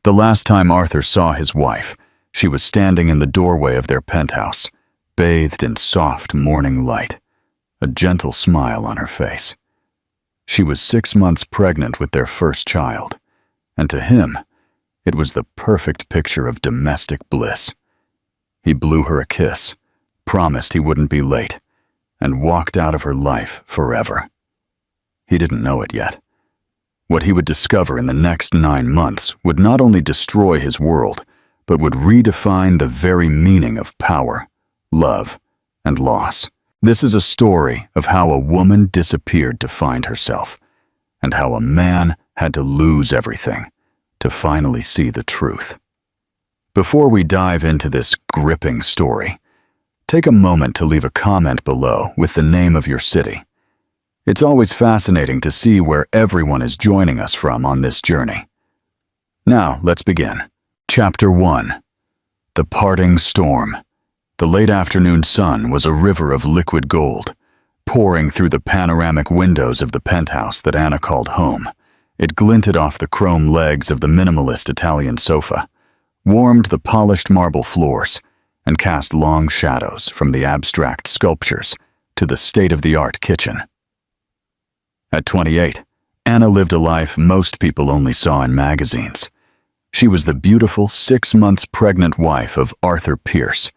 The last time Arthur saw his wife, she was standing in the doorway of their penthouse, bathed in soft morning light, a gentle smile on her face. She was 6 months pregnant with their first child, and to him, it was the perfect picture of domestic bliss. He blew her a kiss, promised he wouldn't be late, and walked out of her life forever. He didn't know it yet. What he would discover in the next 9 months would not only destroy his world, but would redefine the very meaning of power, love, and loss. This is a story of how a woman disappeared to find herself, and how a man had to lose everything to finally see the truth. Before we dive into this gripping story, take a moment to leave a comment below with the name of your city. It's always fascinating to see where everyone is joining us from on this journey. Now, let's begin. Chapter 1. The Parting Storm. The late afternoon sun was a river of liquid gold, pouring through the panoramic windows of the penthouse that Anna called home. It glinted off the chrome legs of the minimalist Italian sofa, warmed the polished marble floors, and cast long shadows from the abstract sculptures to the state-of-the-art kitchen. At 28, Anna lived a life most people only saw in magazines. She was the beautiful 6 months pregnant wife of Arthur Pierce,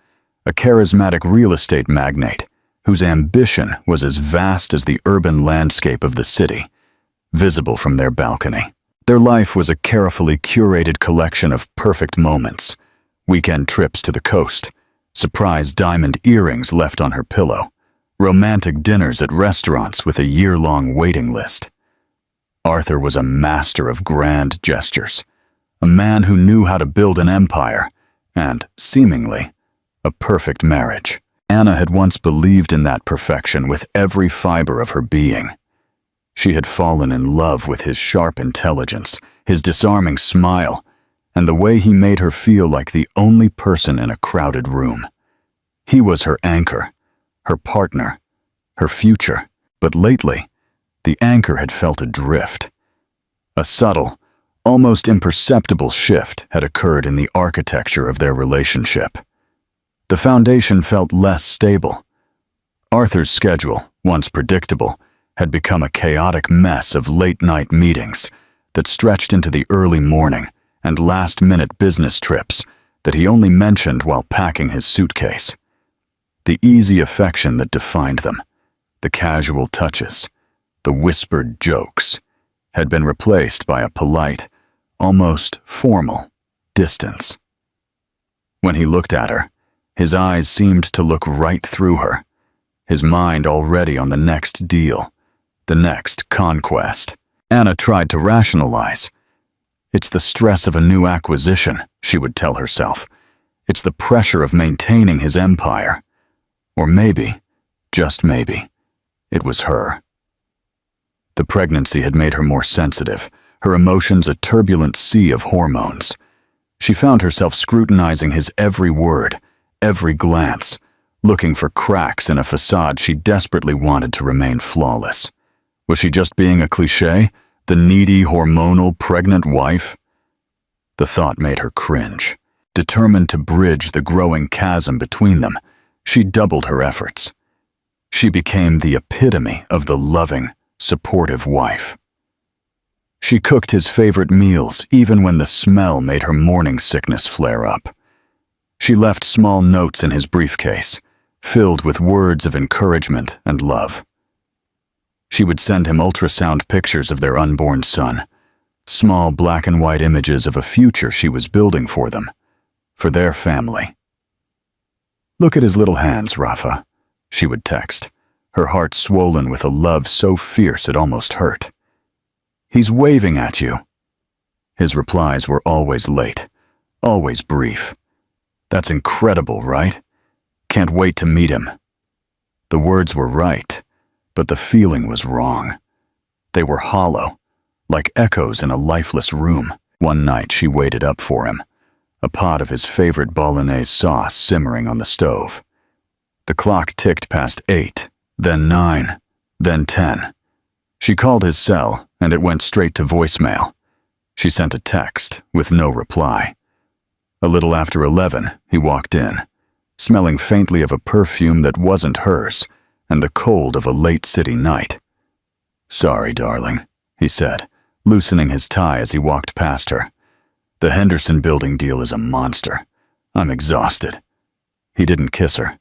a charismatic real estate magnate whose ambition was as vast as the urban landscape of the city, visible from their balcony. Their life was a carefully curated collection of perfect moments: weekend trips to the coast, surprise diamond earrings left on her pillow, romantic dinners at restaurants with a year-long waiting list. Arthur was a master of grand gestures, a man who knew how to build an empire, and, seemingly, a perfect marriage. Anna had once believed in that perfection with every fiber of her being. She had fallen in love with his sharp intelligence, his disarming smile, and the way he made her feel like the only person in a crowded room. He was her anchor, her partner, her future. But lately, the anchor had felt adrift. A subtle, almost imperceptible shift had occurred in the architecture of their relationship. The foundation felt less stable. Arthur's schedule, once predictable, had become a chaotic mess of late-night meetings that stretched into the early morning and last-minute business trips that he only mentioned while packing his suitcase. The easy affection that defined them, the casual touches, the whispered jokes, had been replaced by a polite, almost formal, distance. When he looked at her, his eyes seemed to look right through her, his mind already on the next deal, the next conquest. Anna tried to rationalize. It's the stress of a new acquisition, she would tell herself. It's the pressure of maintaining his empire. Or maybe, just maybe, it was her. The pregnancy had made her more sensitive, her emotions a turbulent sea of hormones. She found herself scrutinizing his every word, every glance, looking for cracks in a facade she desperately wanted to remain flawless. Was she just being a cliché, the needy, hormonal, pregnant wife? The thought made her cringe. Determined to bridge the growing chasm between them, she doubled her efforts. She became the epitome of the loving, supportive wife. She cooked his favorite meals even when the smell made her morning sickness flare up. She left small notes in his briefcase, filled with words of encouragement and love. She would send him ultrasound pictures of their unborn son, small black and white images of a future she was building for them, for their family. "Look at his little hands, Rafa," she would text, her heart swollen with a love so fierce it almost hurt. "He's waving at you." His replies were always late, always brief. "That's incredible, right? Can't wait to meet him." The words were right, but the feeling was wrong. They were hollow, like echoes in a lifeless room. One night she waited up for him, a pot of his favorite bolognese sauce simmering on the stove. The clock ticked past 8, then 9, then 10. She called his cell, and it went straight to voicemail. She sent a text with no reply. A little after 11, he walked in, smelling faintly of a perfume that wasn't hers and the cold of a late city night. "Sorry, darling," he said, loosening his tie as he walked past her. "The Henderson Building deal is a monster. I'm exhausted." He didn't kiss her,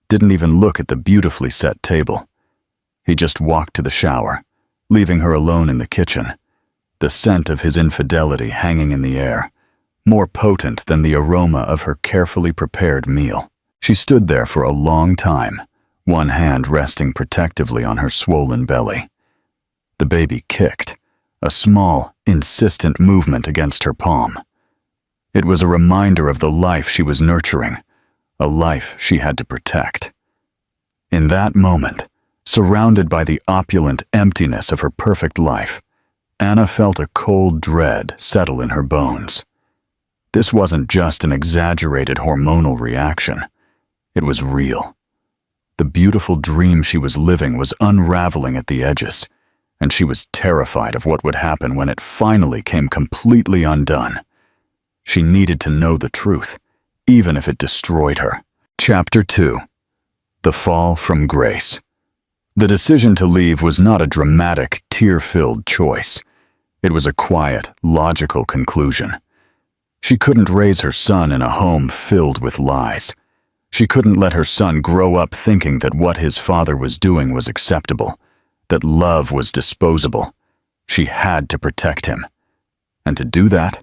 didn't even look at the beautifully set table. He just walked to the shower, leaving her alone in the kitchen, the scent of his infidelity hanging in the air, more potent than the aroma of her carefully prepared meal. She stood there for a long time, one hand resting protectively on her swollen belly. The baby kicked, a small, insistent movement against her palm. It was a reminder of the life she was nurturing, a life she had to protect. In that moment, surrounded by the opulent emptiness of her perfect life, Anna felt a cold dread settle in her bones. This wasn't just an exaggerated hormonal reaction. It was real. The beautiful dream she was living was unraveling at the edges, and she was terrified of what would happen when it finally came completely undone. She needed to know the truth, even if it destroyed her. Chapter 2. The Fall from Grace. The decision to leave was not a dramatic, tear-filled choice. It was a quiet, logical conclusion. She couldn't raise her son in a home filled with lies. She couldn't let her son grow up thinking that what his father was doing was acceptable, that love was disposable. She had to protect him. And to do that,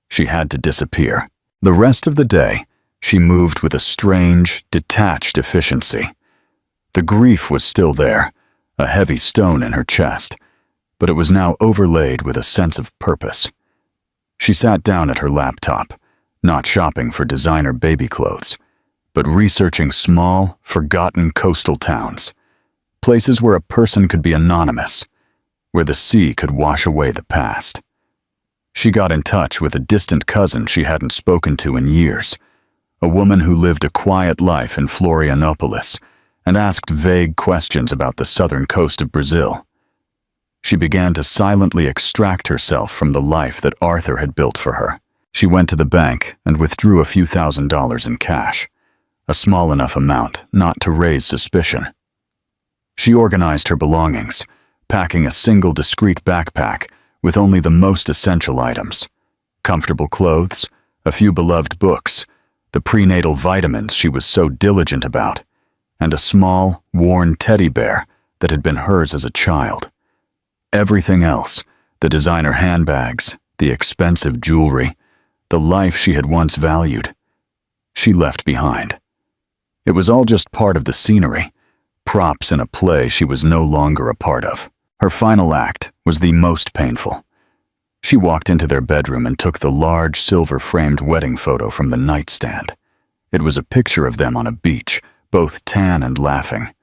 she had to disappear. The rest of the day, she moved with a strange, detached efficiency. The grief was still there, a heavy stone in her chest, but it was now overlaid with a sense of purpose. She sat down at her laptop, not shopping for designer baby clothes, but researching small, forgotten coastal towns, places where a person could be anonymous, where the sea could wash away the past. She got in touch with a distant cousin she hadn't spoken to in years, a woman who lived a quiet life in Florianopolis and asked vague questions about the southern coast of Brazil. She began to silently extract herself from the life that Arthur had built for her. She went to the bank and withdrew a few $1,000s in cash, a small enough amount not to raise suspicion. She organized her belongings, packing a single discreet backpack with only the most essential items: comfortable clothes, a few beloved books, the prenatal vitamins she was so diligent about, and a small, worn teddy bear that had been hers as a child. Everything else, the designer handbags, the expensive jewelry, the life she had once valued, she left behind. It was all just part of the scenery, props in a play she was no longer a part of. Her final act was the most painful. She walked into their bedroom and took the large silver-framed wedding photo from the nightstand. It was a picture of them on a beach, both tan and laughing,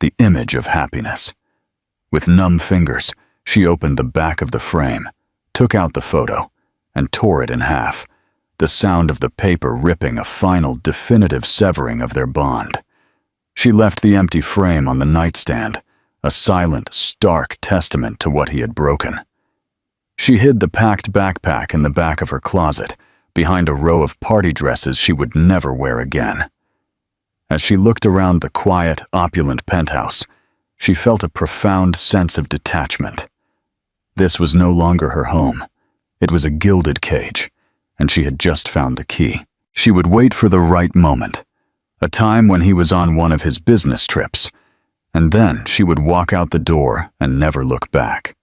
the image of happiness. With numb fingers, she opened the back of the frame, took out the photo, and tore it in half, the sound of the paper ripping a final definitive severing of their bond. She left the empty frame on the nightstand, a silent, stark testament to what he had broken. She hid the packed backpack in the back of her closet, behind a row of party dresses she would never wear again. As she looked around the quiet, opulent penthouse, she felt a profound sense of detachment. This was no longer her home. It was a gilded cage, and she had just found the key. She would wait for the right moment, a time when he was on one of his business trips, and then she would walk out the door and never look back.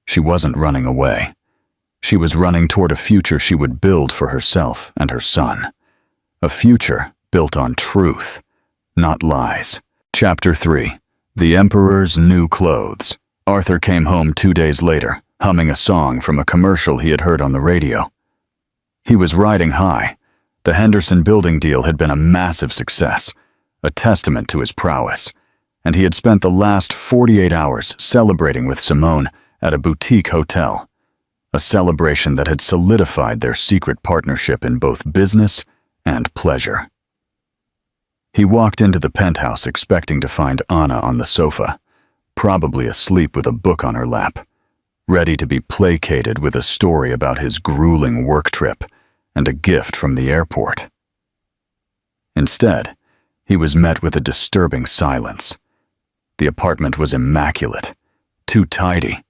She wasn't running away. She was running toward a future she would build for herself and her son. A future built on truth, not lies. Chapter 3. The Emperor's New Clothes. Arthur came home 2 days later, humming a song from a commercial he had heard on the radio. He was riding high. The Henderson Building deal had been a massive success, a testament to his prowess, and he had spent the last 48 hours celebrating with Simone at a boutique hotel, a celebration that had solidified their secret partnership in both business and pleasure. He walked into the penthouse expecting to find Anna on the sofa, probably asleep with a book on her lap. ready to be placated with a story about his grueling work trip and a gift from the airport. Instead, he was met with a disturbing silence. The apartment was immaculate, too tidy.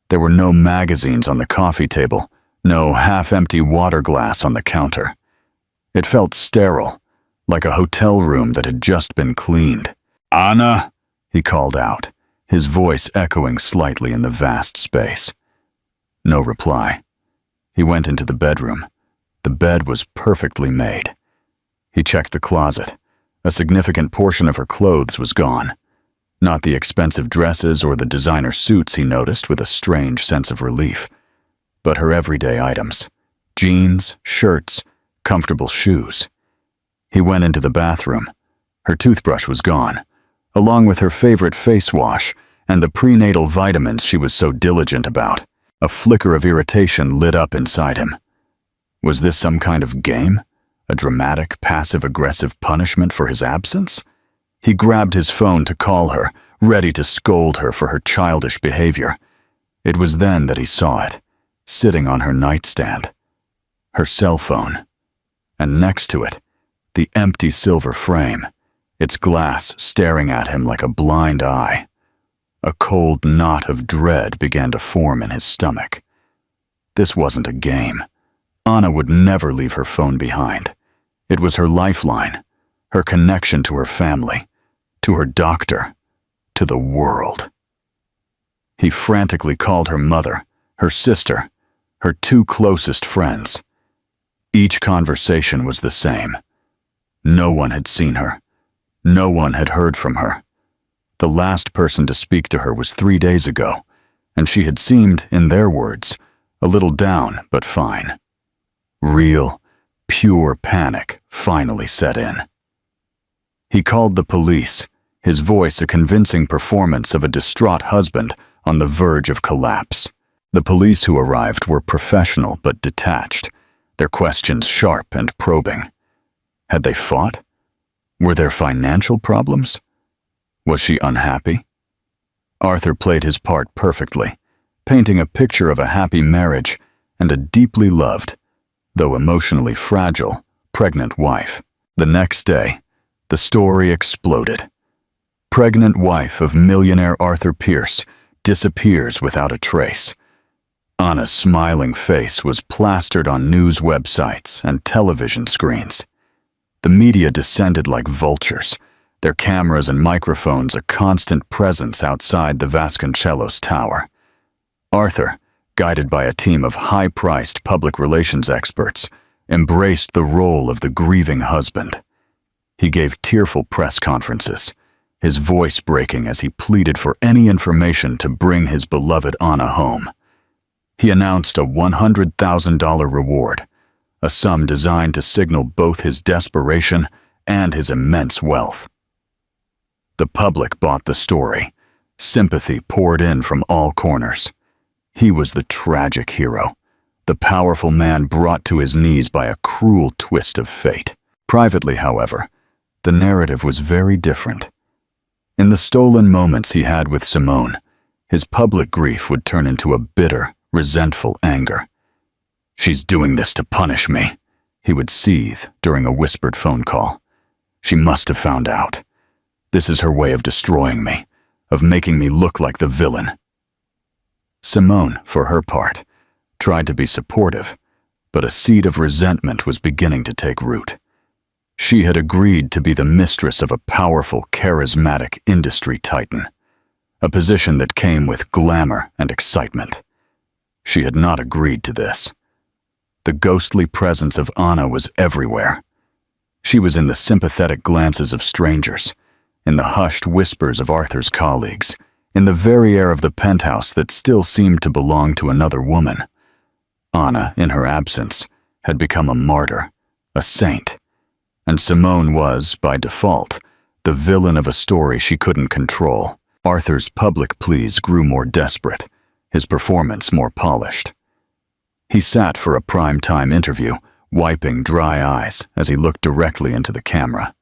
There were no magazines on the coffee table, no half-empty water glass on the counter. It felt sterile, like a hotel room that had just been cleaned. "Anna," he called out, his voice echoing slightly in the vast space. No reply. He went into the bedroom. The bed was perfectly made. He checked the closet. A significant portion of her clothes was gone. Not the expensive dresses or the designer suits, he noticed with a strange sense of relief, but her everyday items: jeans, shirts, comfortable shoes. He went into the bathroom. Her toothbrush was gone, along with her favorite face wash and the prenatal vitamins she was so diligent about. A flicker of irritation lit up inside him. Was this some kind of game? A dramatic, passive-aggressive punishment for his absence? He grabbed his phone to call her, ready to scold her for her childish behavior. It was then that he saw it, sitting on her nightstand. Her cell phone. And next to it, the empty silver frame, its glass staring at him like a blind eye. A cold knot of dread began to form in his stomach. This wasn't a game. Anna would never leave her phone behind. It was her lifeline, her connection to her family, to her doctor, to the world. He frantically called her mother, her sister, her two closest friends. Each conversation was the same. No one had seen her. No one had heard from her. The last person to speak to her was 3 days ago, and she had seemed, in their words, a little down but fine. Real, pure panic finally set in. He called the police, his voice a convincing performance of a distraught husband on the verge of collapse. The police who arrived were professional but detached, their questions sharp and probing. Had they fought? Were there financial problems? Was she unhappy? Arthur played his part perfectly, painting a picture of a happy marriage and a deeply loved, though emotionally fragile, pregnant wife. The next day, the story exploded. Pregnant wife of millionaire Arthur Pierce disappears without a trace. Anna's smiling face was plastered on news websites and television screens. The media descended like vultures, their cameras and microphones a constant presence outside the Vasconcellos Tower. Arthur, guided by a team of high-priced public relations experts, embraced the role of the grieving husband. He gave tearful press conferences, his voice breaking as he pleaded for any information to bring his beloved Anna home. He announced a $100,000 reward, a sum designed to signal both his desperation and his immense wealth. The public bought the story. Sympathy poured in from all corners. He was the tragic hero, the powerful man brought to his knees by a cruel twist of fate. Privately, however, the narrative was very different. In the stolen moments he had with Simone, his public grief would turn into a bitter, resentful anger. "She's doing this to punish me," he would seethe during a whispered phone call. "She must have found out. This is her way of destroying me, of making me look like the villain." Simone, for her part, tried to be supportive, but a seed of resentment was beginning to take root. She had agreed to be the mistress of a powerful, charismatic industry titan, a position that came with glamour and excitement. She had not agreed to this. The ghostly presence of Anna was everywhere. She was in the sympathetic glances of strangers, in the hushed whispers of Arthur's colleagues, in the very air of the penthouse that still seemed to belong to another woman. Anna, in her absence, had become a martyr, a saint, and Simone was, by default, the villain of a story she couldn't control. Arthur's public pleas grew more desperate, his performance more polished. He sat for a prime-time interview, wiping dry eyes as he looked directly into the camera.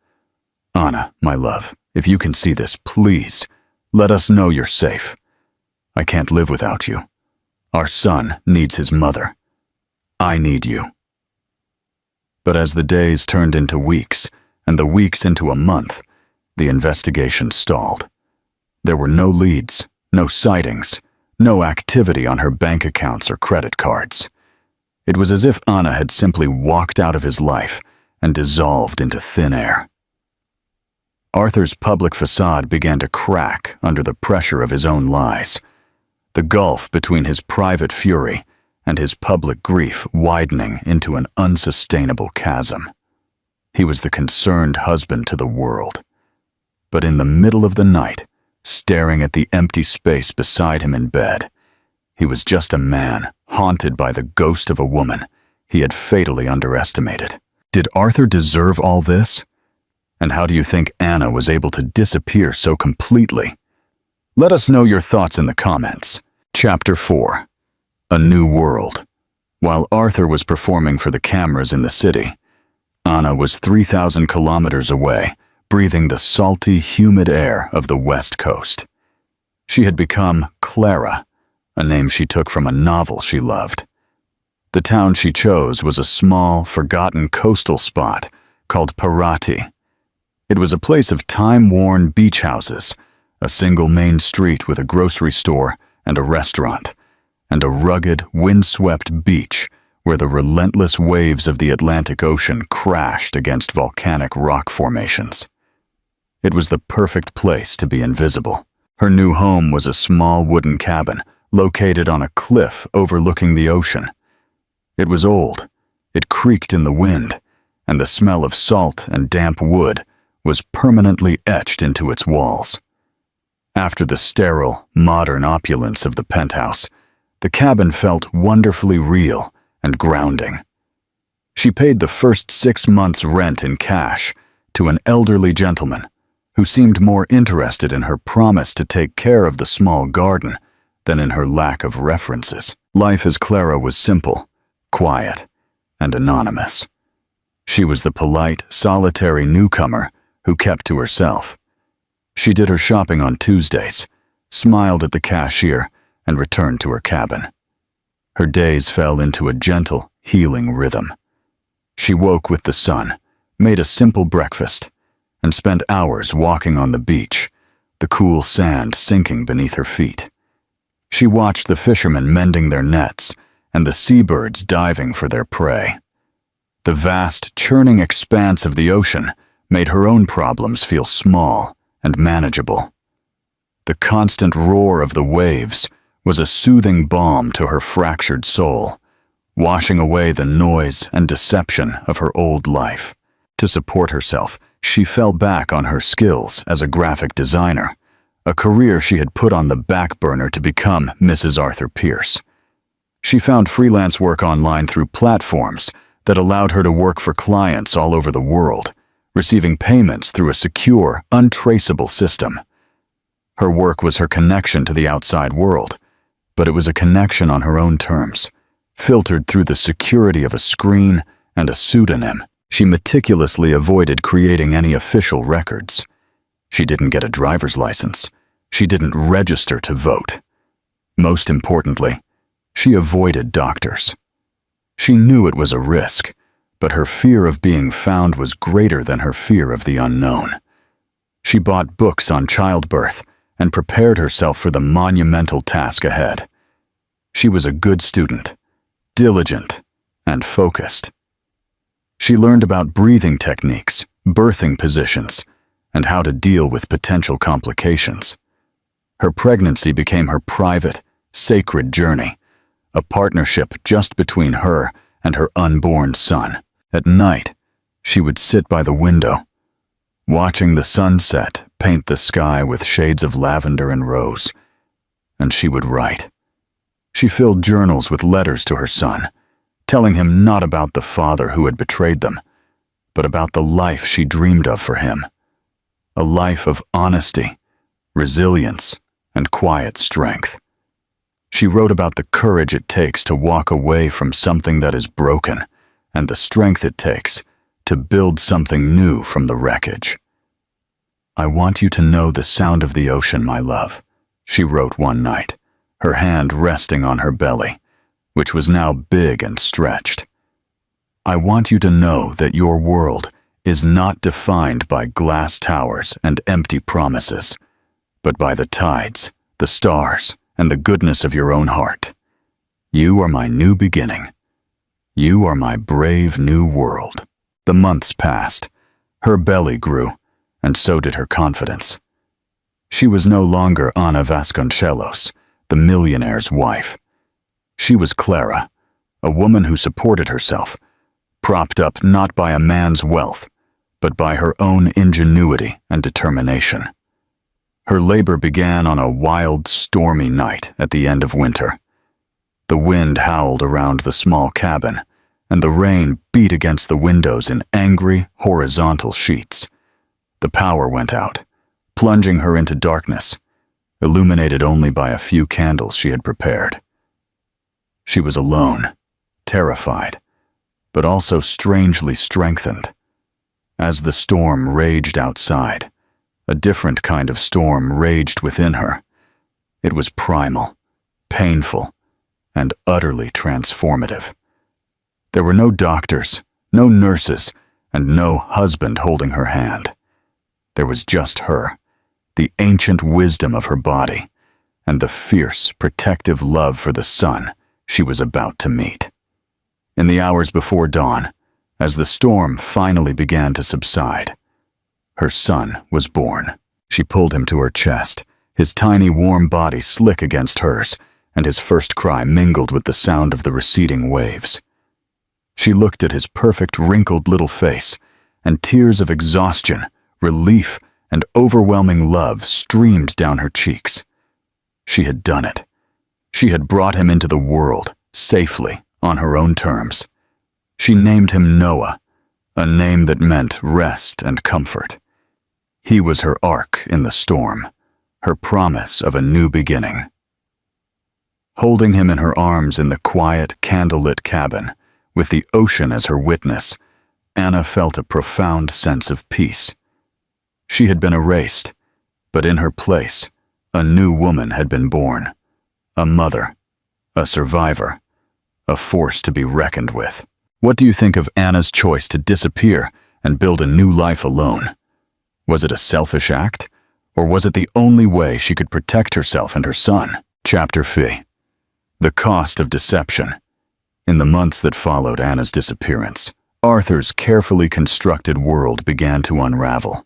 "Anna, my love, if you can see this, please, let us know you're safe. I can't live without you. Our son needs his mother. I need you." But as the days turned into weeks, and the weeks into a month, the investigation stalled. There were no leads, no sightings, no activity on her bank accounts or credit cards. It was as if Anna had simply walked out of his life and dissolved into thin air. Arthur's public facade began to crack under the pressure of his own lies, the gulf between his private fury and his public grief widening into an unsustainable chasm. He was the concerned husband to the world. But in the middle of the night, staring at the empty space beside him in bed, he was just a man haunted by the ghost of a woman he had fatally underestimated. Did Arthur deserve all this? And how do you think Anna was able to disappear so completely? Let us know your thoughts in the comments. Chapter 4. A New World. While Arthur was performing for the cameras in the city, Anna was 3,000 kilometers away, breathing the salty, humid air of the West Coast. She had become Clara, a name she took from a novel she loved. The town she chose was a small, forgotten coastal spot called Parati. It was a place of time-worn beach houses, a single main street with a grocery store and a restaurant, and a rugged, windswept beach where the relentless waves of the Atlantic Ocean crashed against volcanic rock formations. It was the perfect place to be invisible. Her new home was a small wooden cabin located on a cliff overlooking the ocean. It was old, it creaked in the wind, and the smell of salt and damp wood was permanently etched into its walls. After the sterile, modern opulence of the penthouse, the cabin felt wonderfully real and grounding. She paid the first 6 months' rent in cash to an elderly gentleman who seemed more interested in her promise to take care of the small garden than in her lack of references. Life as Clara was simple, quiet, and anonymous. She was the polite, solitary newcomer who kept to herself. She did her shopping on Tuesdays, smiled at the cashier, and returned to her cabin. Her days fell into a gentle, healing rhythm. She woke with the sun, made a simple breakfast, and spent hours walking on the beach, the cool sand sinking beneath her feet. She watched the fishermen mending their nets and the seabirds diving for their prey. The vast, churning expanse of the ocean made her own problems feel small and manageable. The constant roar of the waves was a soothing balm to her fractured soul, washing away the noise and deception of her old life. To support herself, she fell back on her skills as a graphic designer, a career she had put on the back burner to become Mrs. Arthur Pierce. She found freelance work online through platforms that allowed her to work for clients all over the world, receiving payments through a secure, untraceable system. Her work was her connection to the outside world, but it was a connection on her own terms, filtered through the security of a screen and a pseudonym. She meticulously avoided creating any official records. She didn't get a driver's license. She didn't register to vote. Most importantly, she avoided doctors. She knew it was a risk, but her fear of being found was greater than her fear of the unknown. She bought books on childbirth and prepared herself for the monumental task ahead. She was a good student, diligent, and focused. She learned about breathing techniques, birthing positions, and how to deal with potential complications. Her pregnancy became her private, sacred journey, a partnership just between her and her unborn son. At night, she would sit by the window, watching the sunset paint the sky with shades of lavender and rose, and she would write. She filled journals with letters to her son, telling him not about the father who had betrayed them, but about the life she dreamed of for him, a life of honesty, resilience, and quiet strength. She wrote about the courage it takes to walk away from something that is broken, and the strength it takes to build something new from the wreckage. "I want you to know the sound of the ocean, my love," she wrote one night, her hand resting on her belly, which was now big and stretched. "I want you to know that your world is not defined by glass towers and empty promises, but by the tides, the stars, and the goodness of your own heart. You are my new beginning. You are my brave new world." The months passed. Her belly grew, and so did her confidence. She was no longer Ana Vasconcelos, the millionaire's wife. She was Clara, a woman who supported herself, propped up not by a man's wealth, but by her own ingenuity and determination. Her labor began on a wild, stormy night at the end of winter. The wind howled around the small cabin, and the rain beat against the windows in angry, horizontal sheets. The power went out, plunging her into darkness, illuminated only by a few candles she had prepared. She was alone, terrified, but also strangely strengthened. As the storm raged outside, a different kind of storm raged within her. It was primal, painful, and utterly transformative. There were no doctors, no nurses, and no husband holding her hand. There was just her, the ancient wisdom of her body, and the fierce, protective love for the son she was about to meet. In the hours before dawn, as the storm finally began to subside, her son was born. She pulled him to her chest, his tiny warm body slick against hers, and his first cry mingled with the sound of the receding waves. She looked at his perfect, wrinkled little face, and tears of exhaustion, relief, and overwhelming love streamed down her cheeks. She had done it. She had brought him into the world, safely, on her own terms. She named him Noah, a name that meant rest and comfort. He was her ark in the storm, her promise of a new beginning. Holding him in her arms in the quiet, candlelit cabin, with the ocean as her witness, Anna felt a profound sense of peace. She had been erased, but in her place, a new woman had been born. A mother, a survivor, a force to be reckoned with. What do you think of Anna's choice to disappear and build a new life alone? Was it a selfish act, or was it the only way she could protect herself and her son? Chapter 3. The Cost of Deception. In the months that followed Anna's disappearance, Arthur's carefully constructed world began to unravel,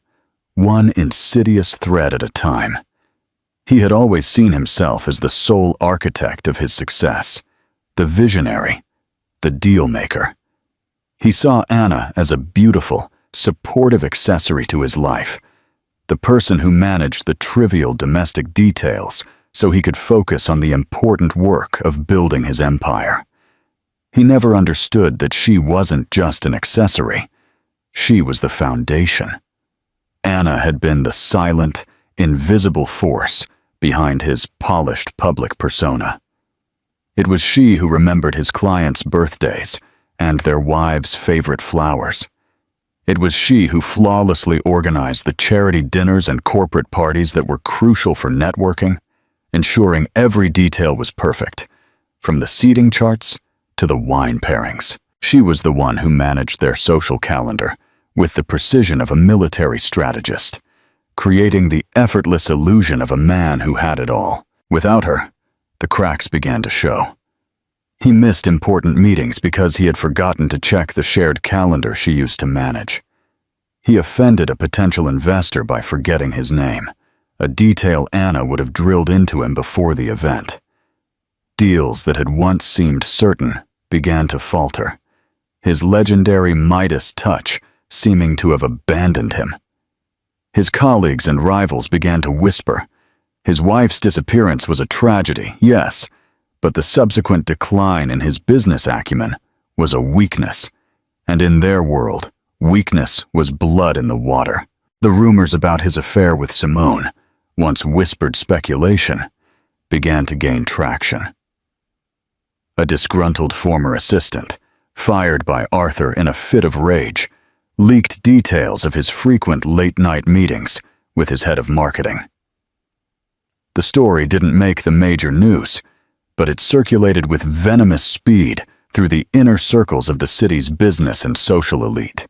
one insidious thread at a time. He had always seen himself as the sole architect of his success, the visionary, the deal-maker. He saw Anna as a beautiful, supportive accessory to his life, the person who managed the trivial domestic details so he could focus on the important work of building his empire. He never understood that she wasn't just an accessory. She was the foundation. Anna had been the silent, invisible force behind his polished public persona. It was she who remembered his clients' birthdays and their wives' favorite flowers. It was she who flawlessly organized the charity dinners and corporate parties that were crucial for networking, ensuring every detail was perfect, from the seating charts to the wine pairings. She was the one who managed their social calendar with the precision of a military strategist, creating the effortless illusion of a man who had it all. Without her, the cracks began to show. He missed important meetings because he had forgotten to check the shared calendar she used to manage. He offended a potential investor by forgetting his name, a detail Anna would have drilled into him before the event. Deals that had once seemed certain began to falter, his legendary Midas touch seeming to have abandoned him. His colleagues and rivals began to whisper. His wife's disappearance was a tragedy, yes, but the subsequent decline in his business acumen was a weakness, and in their world, weakness was blood in the water. The rumors about his affair with Simone, once whispered speculation, began to gain traction. A disgruntled former assistant, fired by Arthur in a fit of rage, leaked details of his frequent late-night meetings with his head of marketing. The story didn't make the major news, but it circulated with venomous speed through the inner circles of the city's business and social elite.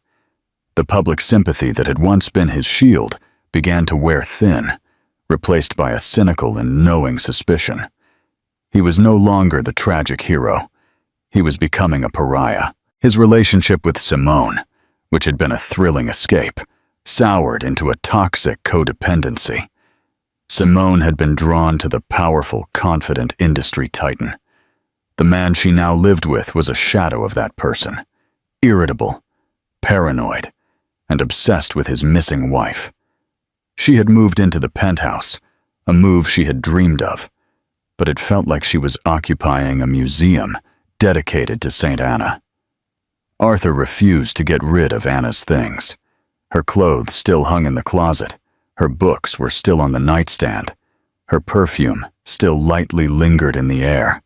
The public sympathy that had once been his shield began to wear thin, replaced by a cynical and knowing suspicion. He was no longer the tragic hero. He was becoming a pariah. His relationship with Simone, which had been a thrilling escape, soured into a toxic codependency. Simone had been drawn to the powerful, confident industry titan. The man she now lived with was a shadow of that person, irritable, paranoid, and obsessed with his missing wife. She had moved into the penthouse, a move she had dreamed of, but it felt like she was occupying a museum dedicated to St. Anna. Arthur refused to get rid of Anna's things. Her clothes still hung in the closet, her books were still on the nightstand, her perfume still lightly lingered in the air.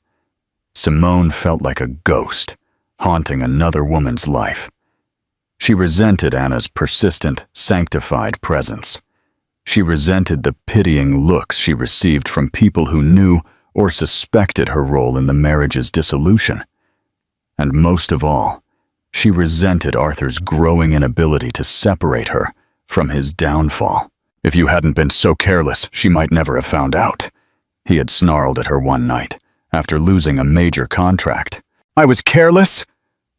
Simone felt like a ghost, haunting another woman's life. She resented Anna's persistent, sanctified presence. She resented the pitying looks she received from people who knew or suspected her role in the marriage's dissolution. And most of all, she resented Arthur's growing inability to separate her from his downfall. "If you hadn't been so careless, she might never have found out," he had snarled at her one night, after losing a major contract. "I was careless?"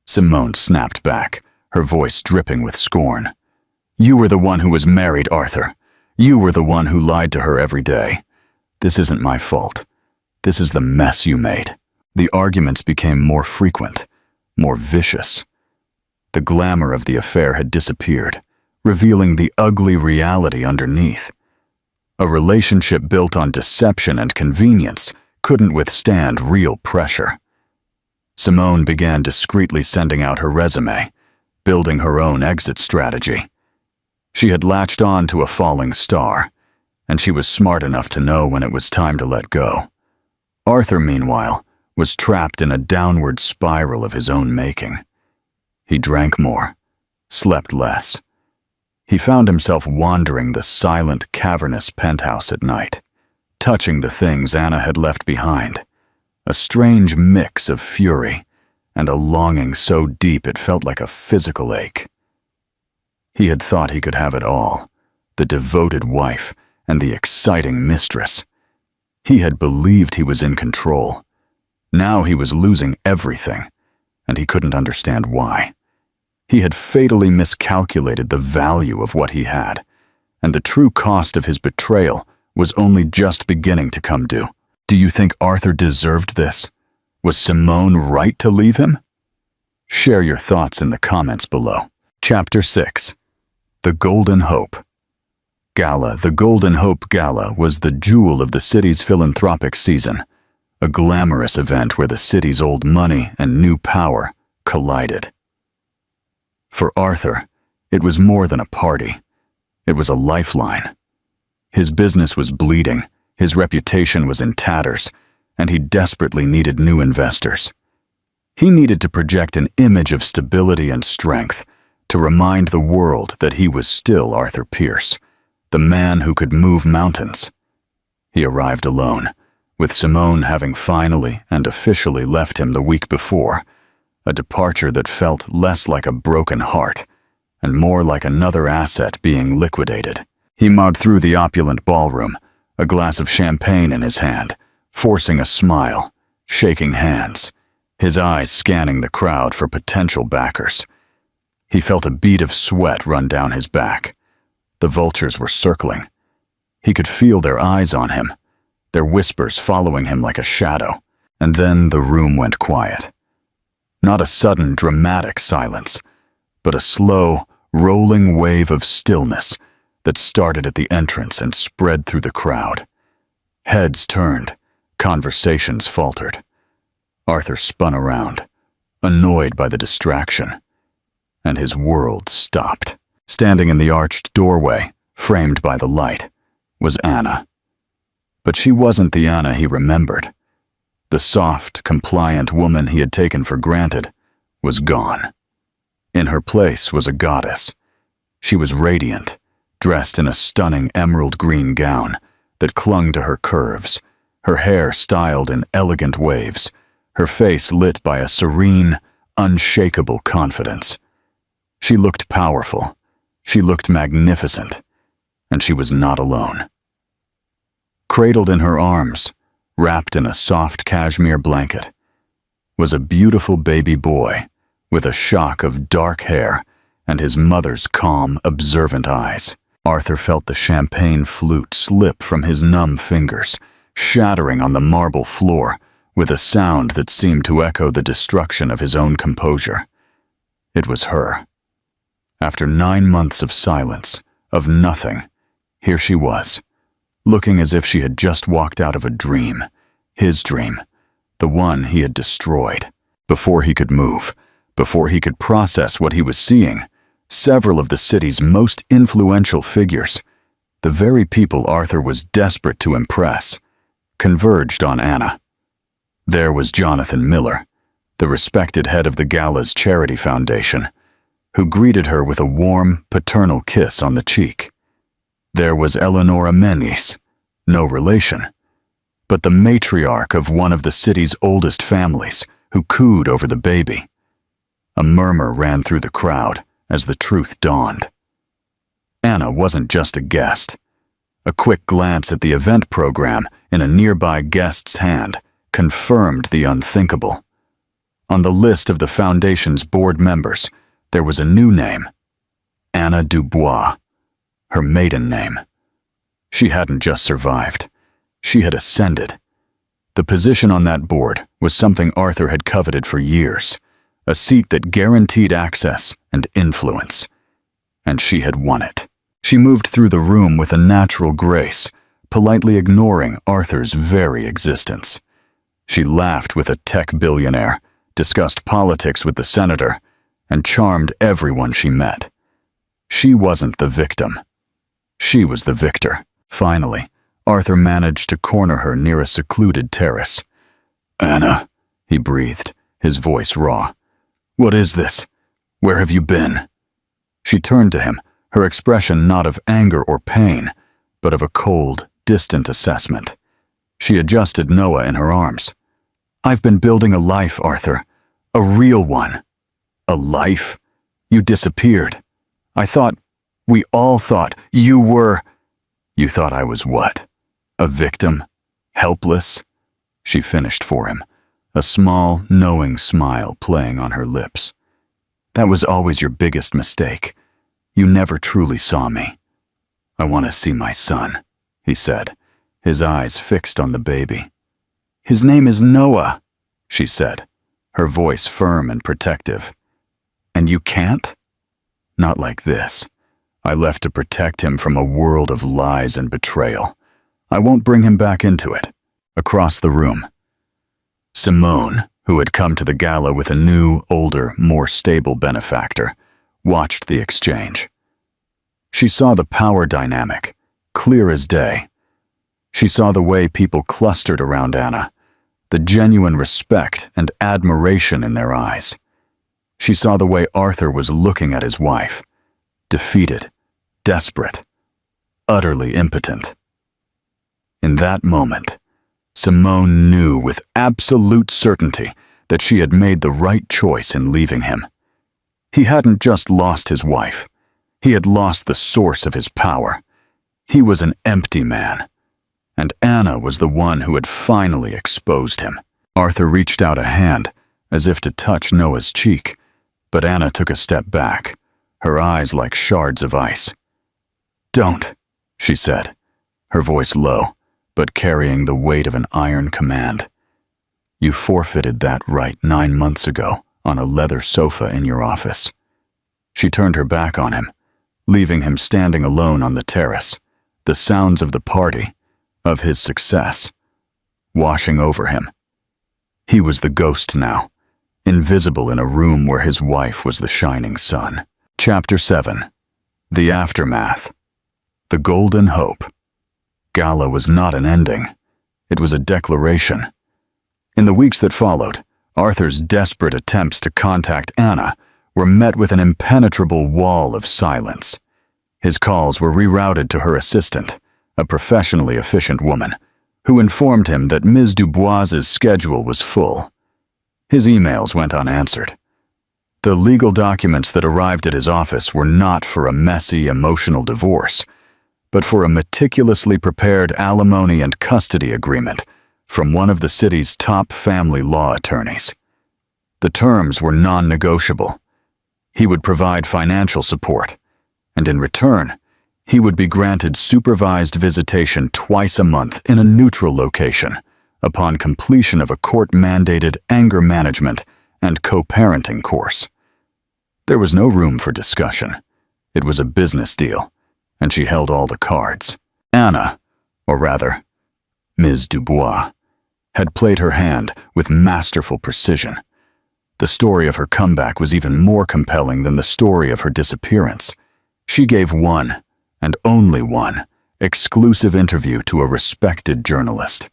Simone snapped back, her voice dripping with scorn. "You were the one who was married, Arthur. You were the one who lied to her every day. This isn't my fault. This is the mess you made." The arguments became more frequent, more vicious. The glamour of the affair had disappeared, revealing the ugly reality underneath. A relationship built on deception and convenience couldn't withstand real pressure. Simone began discreetly sending out her resume, building her own exit strategy. She had latched on to a falling star, and she was smart enough to know when it was time to let go. Arthur, meanwhile, was trapped in a downward spiral of his own making. He drank more, slept less. He found himself wandering the silent, cavernous penthouse at night, touching the things Anna had left behind, a strange mix of fury and a longing so deep it felt like a physical ache. He had thought he could have it all, the devoted wife and the exciting mistress. He had believed he was in control. Now he was losing everything, and he couldn't understand why. He had fatally miscalculated the value of what he had, and the true cost of his betrayal was only just beginning to come due. Do you think Arthur deserved this? Was Simone right to leave him? Share your thoughts in the comments below. Chapter 6. The Golden Hope. Gala. The Golden Hope Gala was the jewel of the city's philanthropic season, a glamorous event where the city's old money and new power collided. For Arthur, it was more than a party. It was a lifeline. His business was bleeding, his reputation was in tatters, and he desperately needed new investors. He needed to project an image of stability and strength, to remind the world that he was still Arthur Pierce, the man who could move mountains. He arrived alone, with Simone having finally and officially left him the week before, a departure that felt less like a broken heart and more like another asset being liquidated. He mowed through the opulent ballroom, a glass of champagne in his hand, forcing a smile, shaking hands, his eyes scanning the crowd for potential backers. He felt a bead of sweat run down his back. The vultures were circling. He could feel their eyes on him, their whispers following him like a shadow. And then the room went quiet. Not a sudden, dramatic silence, but a slow, rolling wave of stillness that started at the entrance and spread through the crowd. Heads turned, conversations faltered. Arthur spun around, annoyed by the distraction, and his world stopped. Standing in the arched doorway, framed by the light, was Anna. But she wasn't the Anna he remembered. The soft, compliant woman he had taken for granted was gone. In her place was a goddess. She was radiant, dressed in a stunning emerald green gown that clung to her curves, her hair styled in elegant waves, her face lit by a serene, unshakable confidence. She looked powerful, she looked magnificent, and she was not alone. Cradled in her arms, wrapped in a soft cashmere blanket, was a beautiful baby boy with a shock of dark hair and his mother's calm, observant eyes. Arthur felt the champagne flute slip from his numb fingers, shattering on the marble floor with a sound that seemed to echo the destruction of his own composure. It was her. After 9 months of silence, of nothing, here she was, looking as if she had just walked out of a dream, his dream, the one he had destroyed. Before he could move, before he could process what he was seeing, several of the city's most influential figures, the very people Arthur was desperate to impress, converged on Anna. There was Jonathan Miller, the respected head of the gala's charity foundation, who greeted her with a warm, paternal kiss on the cheek. There was Eleonora Menis, no relation, but the matriarch of one of the city's oldest families, who cooed over the baby. A murmur ran through the crowd as the truth dawned. Anna wasn't just a guest. A quick glance at the event program in a nearby guest's hand confirmed the unthinkable. On the list of the foundation's board members, there was a new name, Anna Dubois, her maiden name. She hadn't just survived. She had ascended. The position on that board was something Arthur had coveted for years, a seat that guaranteed access and influence. And she had won it. She moved through the room with a natural grace, politely ignoring Arthur's very existence. She laughed with a tech billionaire, discussed politics with the senator, and charmed everyone she met. She wasn't the victim. She was the victor. Finally, Arthur managed to corner her near a secluded terrace. "Anna," he breathed, his voice raw. "What is this? Where have you been?" She turned to him, her expression not of anger or pain, but of a cold, distant assessment. She adjusted Noah in her arms. "I've been building a life, Arthur. A real one." "A life? You disappeared. We all thought, you were—" "You thought I was what? A victim? Helpless?" She finished for him, a small, knowing smile playing on her lips. "That was always your biggest mistake. You never truly saw me." "I want to see my son," he said, his eyes fixed on the baby. "His name is Noah," she said, her voice firm and protective. "And you can't?" "Not like this. I left to protect him from a world of lies and betrayal. I won't bring him back into it." Across the room, Simone, who had come to the gala with a new, older, more stable benefactor, watched the exchange. She saw the power dynamic, clear as day. She saw the way people clustered around Anna, the genuine respect and admiration in their eyes. She saw the way Arthur was looking at his wife, defeated, desperate, utterly impotent. In that moment, Simone knew with absolute certainty that she had made the right choice in leaving him. He hadn't just lost his wife. He had lost the source of his power. He was an empty man. And Anna was the one who had finally exposed him. Arthur reached out a hand, as if to touch Noah's cheek, but Anna took a step back, her eyes like shards of ice. "Don't," she said, her voice low, but carrying the weight of an iron command. "You forfeited that right 9 months ago on a leather sofa in your office." She turned her back on him, leaving him standing alone on the terrace, the sounds of the party, of his success, washing over him. He was the ghost now, invisible in a room where his wife was the shining sun. Chapter 7. The Aftermath. The Golden Hope. Gala was not an ending. It was a declaration. In the weeks that followed, Arthur's desperate attempts to contact Anna were met with an impenetrable wall of silence. His calls were rerouted to her assistant, a professionally efficient woman, who informed him that Ms. Dubois's schedule was full. His emails went unanswered. The legal documents that arrived at his office were not for a messy, emotional divorce, but for a meticulously prepared alimony and custody agreement from one of the city's top family law attorneys. The terms were non-negotiable. He would provide financial support, and in return, he would be granted supervised visitation twice a month in a neutral location upon completion of a court-mandated anger management and co-parenting course. There was no room for discussion. It was a business deal, and she held all the cards. Anna, or rather, Ms. Dubois, had played her hand with masterful precision. The story of her comeback was even more compelling than the story of her disappearance. She gave one, and only one, exclusive interview to a respected journalist.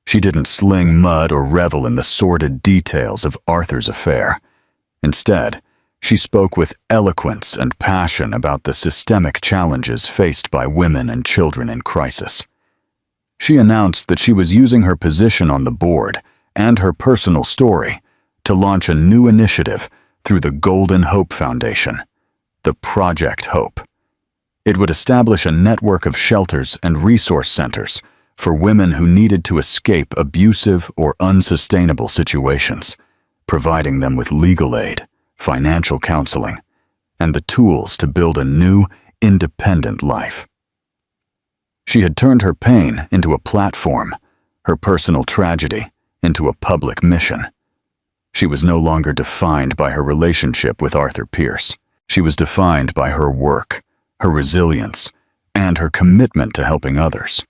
She didn't sling mud or revel in the sordid details of Arthur's affair. Instead, she spoke with eloquence and passion about the systemic challenges faced by women and children in crisis. She announced that she was using her position on the board and her personal story to launch a new initiative through the Golden Hope Foundation, the Project Hope. It would establish a network of shelters and resource centers for women who needed to escape abusive or unsustainable situations, providing them with legal aid, financial counseling, and the tools to build a new, independent life. She had turned her pain into a platform, her personal tragedy into a public mission. She was no longer defined by her relationship with Arthur Pierce. She was defined by her work, her resilience, and her commitment to helping others.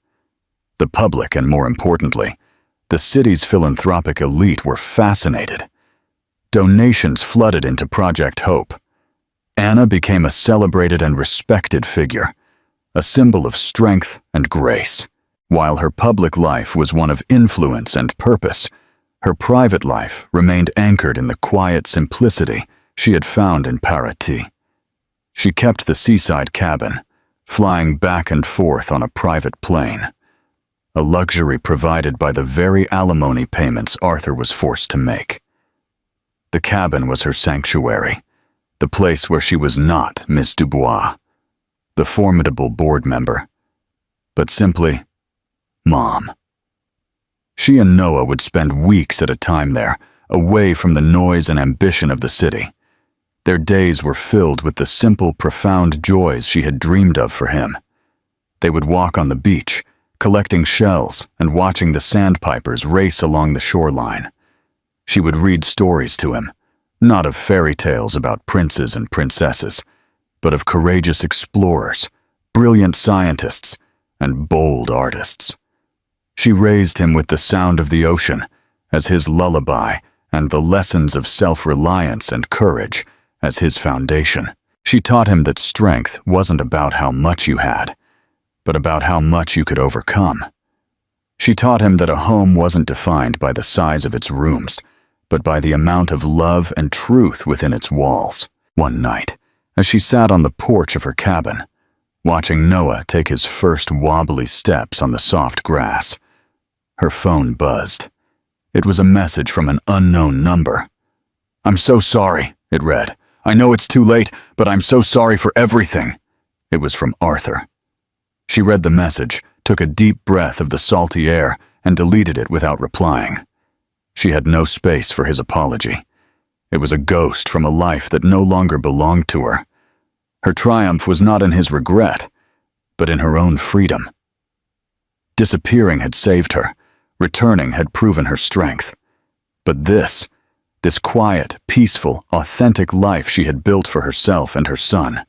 The public, and more importantly, the city's philanthropic elite were fascinated. Donations flooded into Project Hope. Anna became a celebrated and respected figure, a symbol of strength and grace. While her public life was one of influence and purpose, her private life remained anchored in the quiet simplicity she had found in Paraty. She kept the seaside cabin, flying back and forth on a private plane, a luxury provided by the very alimony payments Arthur was forced to make. The cabin was her sanctuary, the place where she was not Miss Dubois, the formidable board member, but simply Mom. She and Noah would spend weeks at a time there, away from the noise and ambition of the city. Their days were filled with the simple, profound joys she had dreamed of for him. They would walk on the beach, collecting shells and watching the sandpipers race along the shoreline. She would read stories to him, not of fairy tales about princes and princesses, but of courageous explorers, brilliant scientists, and bold artists. She raised him with the sound of the ocean as his lullaby and the lessons of self-reliance and courage as his foundation. She taught him that strength wasn't about how much you had, but about how much you could overcome. She taught him that a home wasn't defined by the size of its rooms, but by the amount of love and truth within its walls. One night, as she sat on the porch of her cabin, watching Noah take his first wobbly steps on the soft grass, her phone buzzed. It was a message from an unknown number. "I'm so sorry," it read. "I know it's too late, but I'm so sorry for everything." It was from Arthur. She read the message, took a deep breath of the salty air, and deleted it without replying. She had no space for his apology. It was a ghost from a life that no longer belonged to her. Her triumph was not in his regret, but in her own freedom. Disappearing had saved her. Returning had proven her strength. But this quiet, peaceful, authentic life she had built for herself and her son,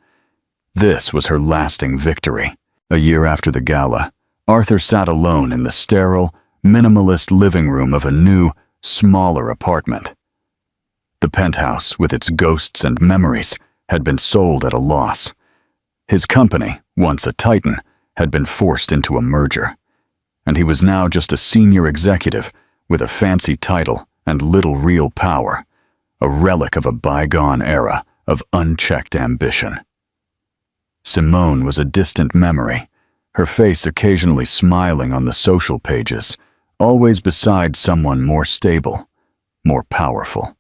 this was her lasting victory. A year after the gala, Arthur sat alone in the sterile, minimalist living room of a new, smaller apartment. The penthouse, with its ghosts and memories, had been sold at a loss. His company, once a titan, had been forced into a merger, and he was now just a senior executive with a fancy title and little real power, a relic of a bygone era of unchecked ambition. Simone was a distant memory, her face occasionally smiling on the social pages, always beside someone more stable, more powerful.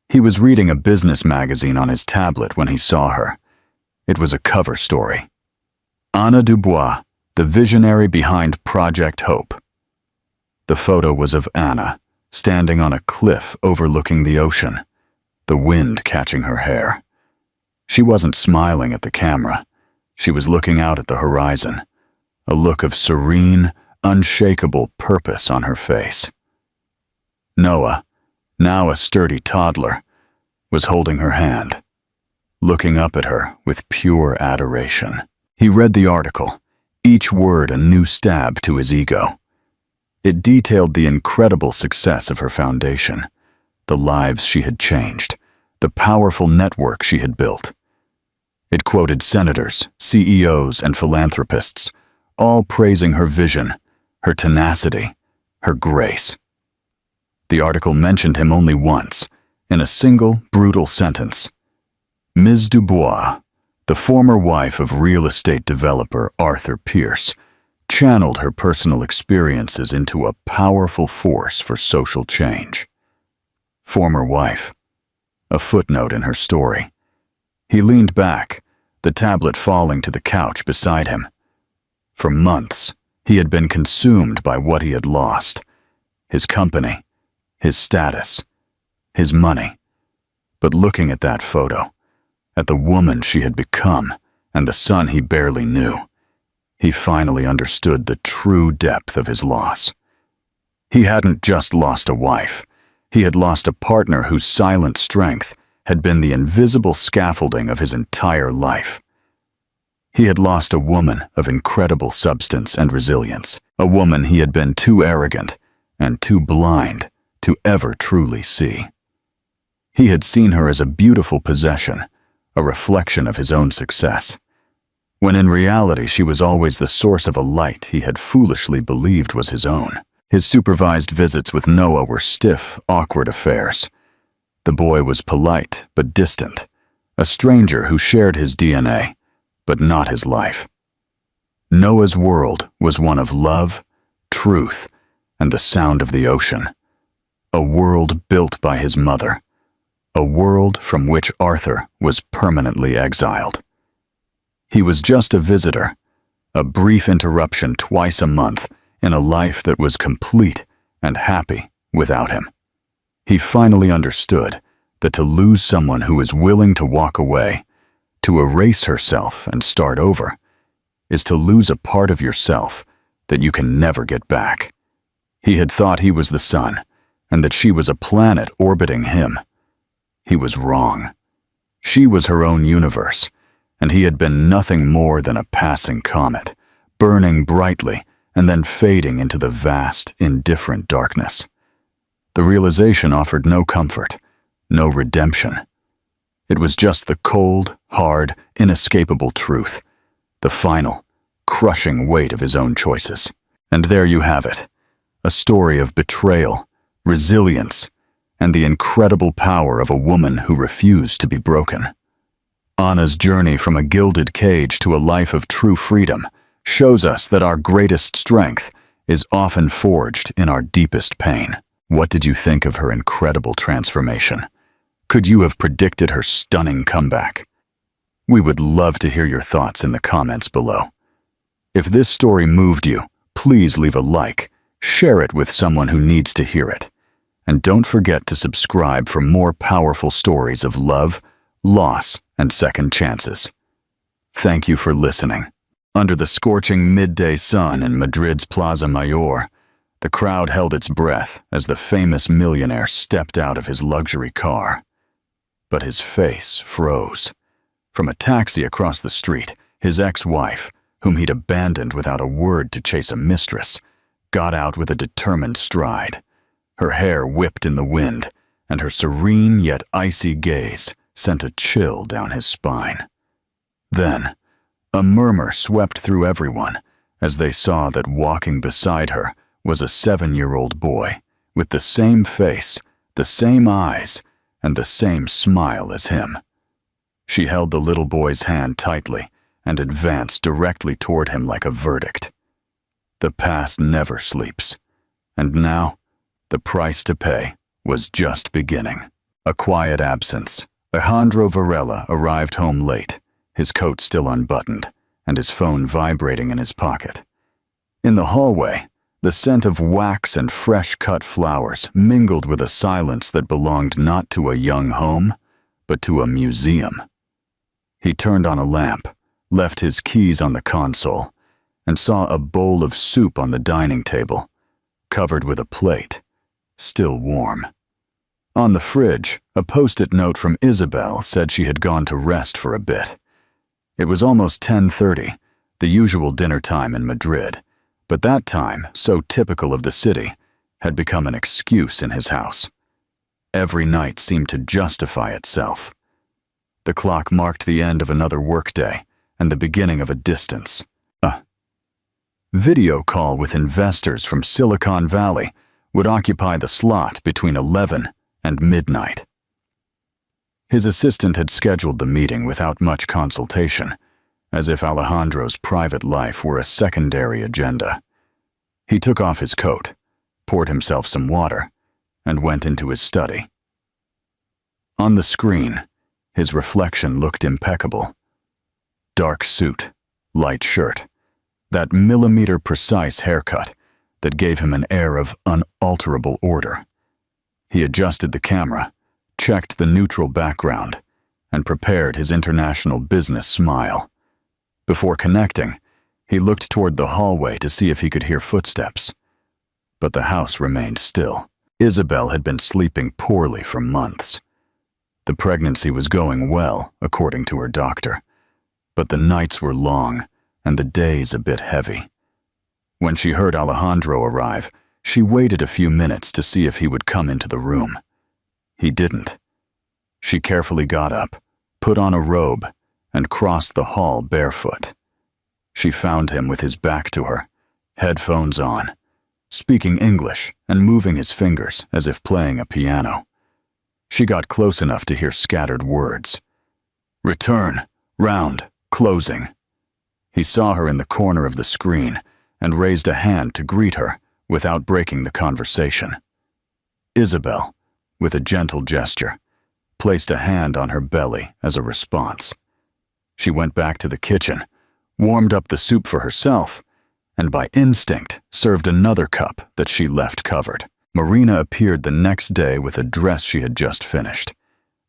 He was reading a business magazine on his tablet when he saw her. It was a cover story. Anna Dubois, the visionary behind Project Hope. The photo was of Anna, standing on a cliff overlooking the ocean, the wind catching her hair. She wasn't smiling at the camera. She was looking out at the horizon, a look of serene, unshakable purpose on her face. Noah, now a sturdy toddler, was holding her hand, looking up at her with pure adoration. He read the article, each word a new stab to his ego. It detailed the incredible success of her foundation, the lives she had changed, the powerful network she had built. It quoted senators, CEOs, and philanthropists, all praising her vision, her tenacity, her grace. The article mentioned him only once, in a single, brutal sentence. Ms. Dubois, the former wife of real estate developer Arthur Pierce, channeled her personal experiences into a powerful force for social change. Former wife. A footnote in her story. He leaned back, the tablet falling to the couch beside him. For months, he had been consumed by what he had lost. His company, his status, his money. But looking at that photo, at the woman she had become and the son he barely knew, he finally understood the true depth of his loss. He hadn't just lost a wife. He had lost a partner whose silent strength had been the invisible scaffolding of his entire life. He had lost a woman of incredible substance and resilience, a woman he had been too arrogant and too blind to ever truly see. He had seen her as a beautiful possession, a reflection of his own success, when in reality she was always the source of a light he had foolishly believed was his own. His supervised visits with Noah were stiff, awkward affairs. The boy was polite but distant, a stranger who shared his DNA, but not his life. Noah's world was one of love, truth, and the sound of the ocean. A world built by his mother. A world from which Arthur was permanently exiled. He was just a visitor, a brief interruption twice a month in a life that was complete and happy without him. He finally understood that to lose someone who is willing to walk away, to erase herself and start over, is to lose a part of yourself that you can never get back. He had thought he was the sun, and that she was a planet orbiting him. He was wrong. She was her own universe, and he had been nothing more than a passing comet, burning brightly and then fading into the vast, indifferent darkness. The realization offered no comfort, no redemption. It was just the cold, hard, inescapable truth, the final, crushing weight of his own choices. And there you have it, a story of betrayal, resilience, and the incredible power of a woman who refused to be broken. Anna's journey from a gilded cage to a life of true freedom shows us that our greatest strength is often forged in our deepest pain. What did you think of her incredible transformation? Could you have predicted her stunning comeback? We would love to hear your thoughts in the comments below. If this story moved you, please leave a like, share it with someone who needs to hear it, and don't forget to subscribe for more powerful stories of love, loss, and second chances. Thank you for listening. Under the scorching midday sun in Madrid's Plaza Mayor, the crowd held its breath as the famous millionaire stepped out of his luxury car. But his face froze. From a taxi across the street, his ex-wife, whom he'd abandoned without a word to chase a mistress, got out with a determined stride. Her hair whipped in the wind, and her serene yet icy gaze sent a chill down his spine. Then, a murmur swept through everyone as they saw that walking beside her was a 7-year-old boy with the same face, the same eyes, and the same smile as him. She held the little boy's hand tightly and advanced directly toward him like a verdict. The past never sleeps, and now the price to pay was just beginning. A quiet absence. Alejandro Varela arrived home late, his coat still unbuttoned, and his phone vibrating in his pocket. In the hallway, the scent of wax and fresh-cut flowers mingled with a silence that belonged not to a young home, but to a museum. He turned on a lamp, left his keys on the console, and saw a bowl of soup on the dining table, covered with a plate, still warm. On the fridge, a post-it note from Isabel said she had gone to rest for a bit. It was almost 10:30, the usual dinner time in Madrid, but that time, so typical of the city, had become an excuse in his house. Every night seemed to justify itself. The clock marked the end of another workday and the beginning of a distance. A video call with investors from Silicon Valley would occupy the slot between 11 and midnight. His assistant had scheduled the meeting without much consultation, as if Alejandro's private life were a secondary agenda. He took off his coat, poured himself some water, and went into his study. On the screen, his reflection looked impeccable. Dark suit, light shirt, that millimeter-precise haircut that gave him an air of unalterable order. He adjusted the camera, checked the neutral background, and prepared his international business smile. Before connecting, he looked toward the hallway to see if he could hear footsteps. But the house remained still. Isabel had been sleeping poorly for months. The pregnancy was going well, according to her doctor, but the nights were long and the days a bit heavy. When she heard Alejandro arrive, she waited a few minutes to see if he would come into the room. He didn't. She carefully got up, put on a robe, and crossed the hall barefoot. She found him with his back to her, headphones on, speaking English and moving his fingers as if playing a piano. She got close enough to hear scattered words. Return, round, closing. He saw her in the corner of the screen and raised a hand to greet her without breaking the conversation. Isabel, with a gentle gesture, placed a hand on her belly as a response. She went back to the kitchen, warmed up the soup for herself, and by instinct served another cup that she left covered. Marina appeared the next day with a dress she had just finished.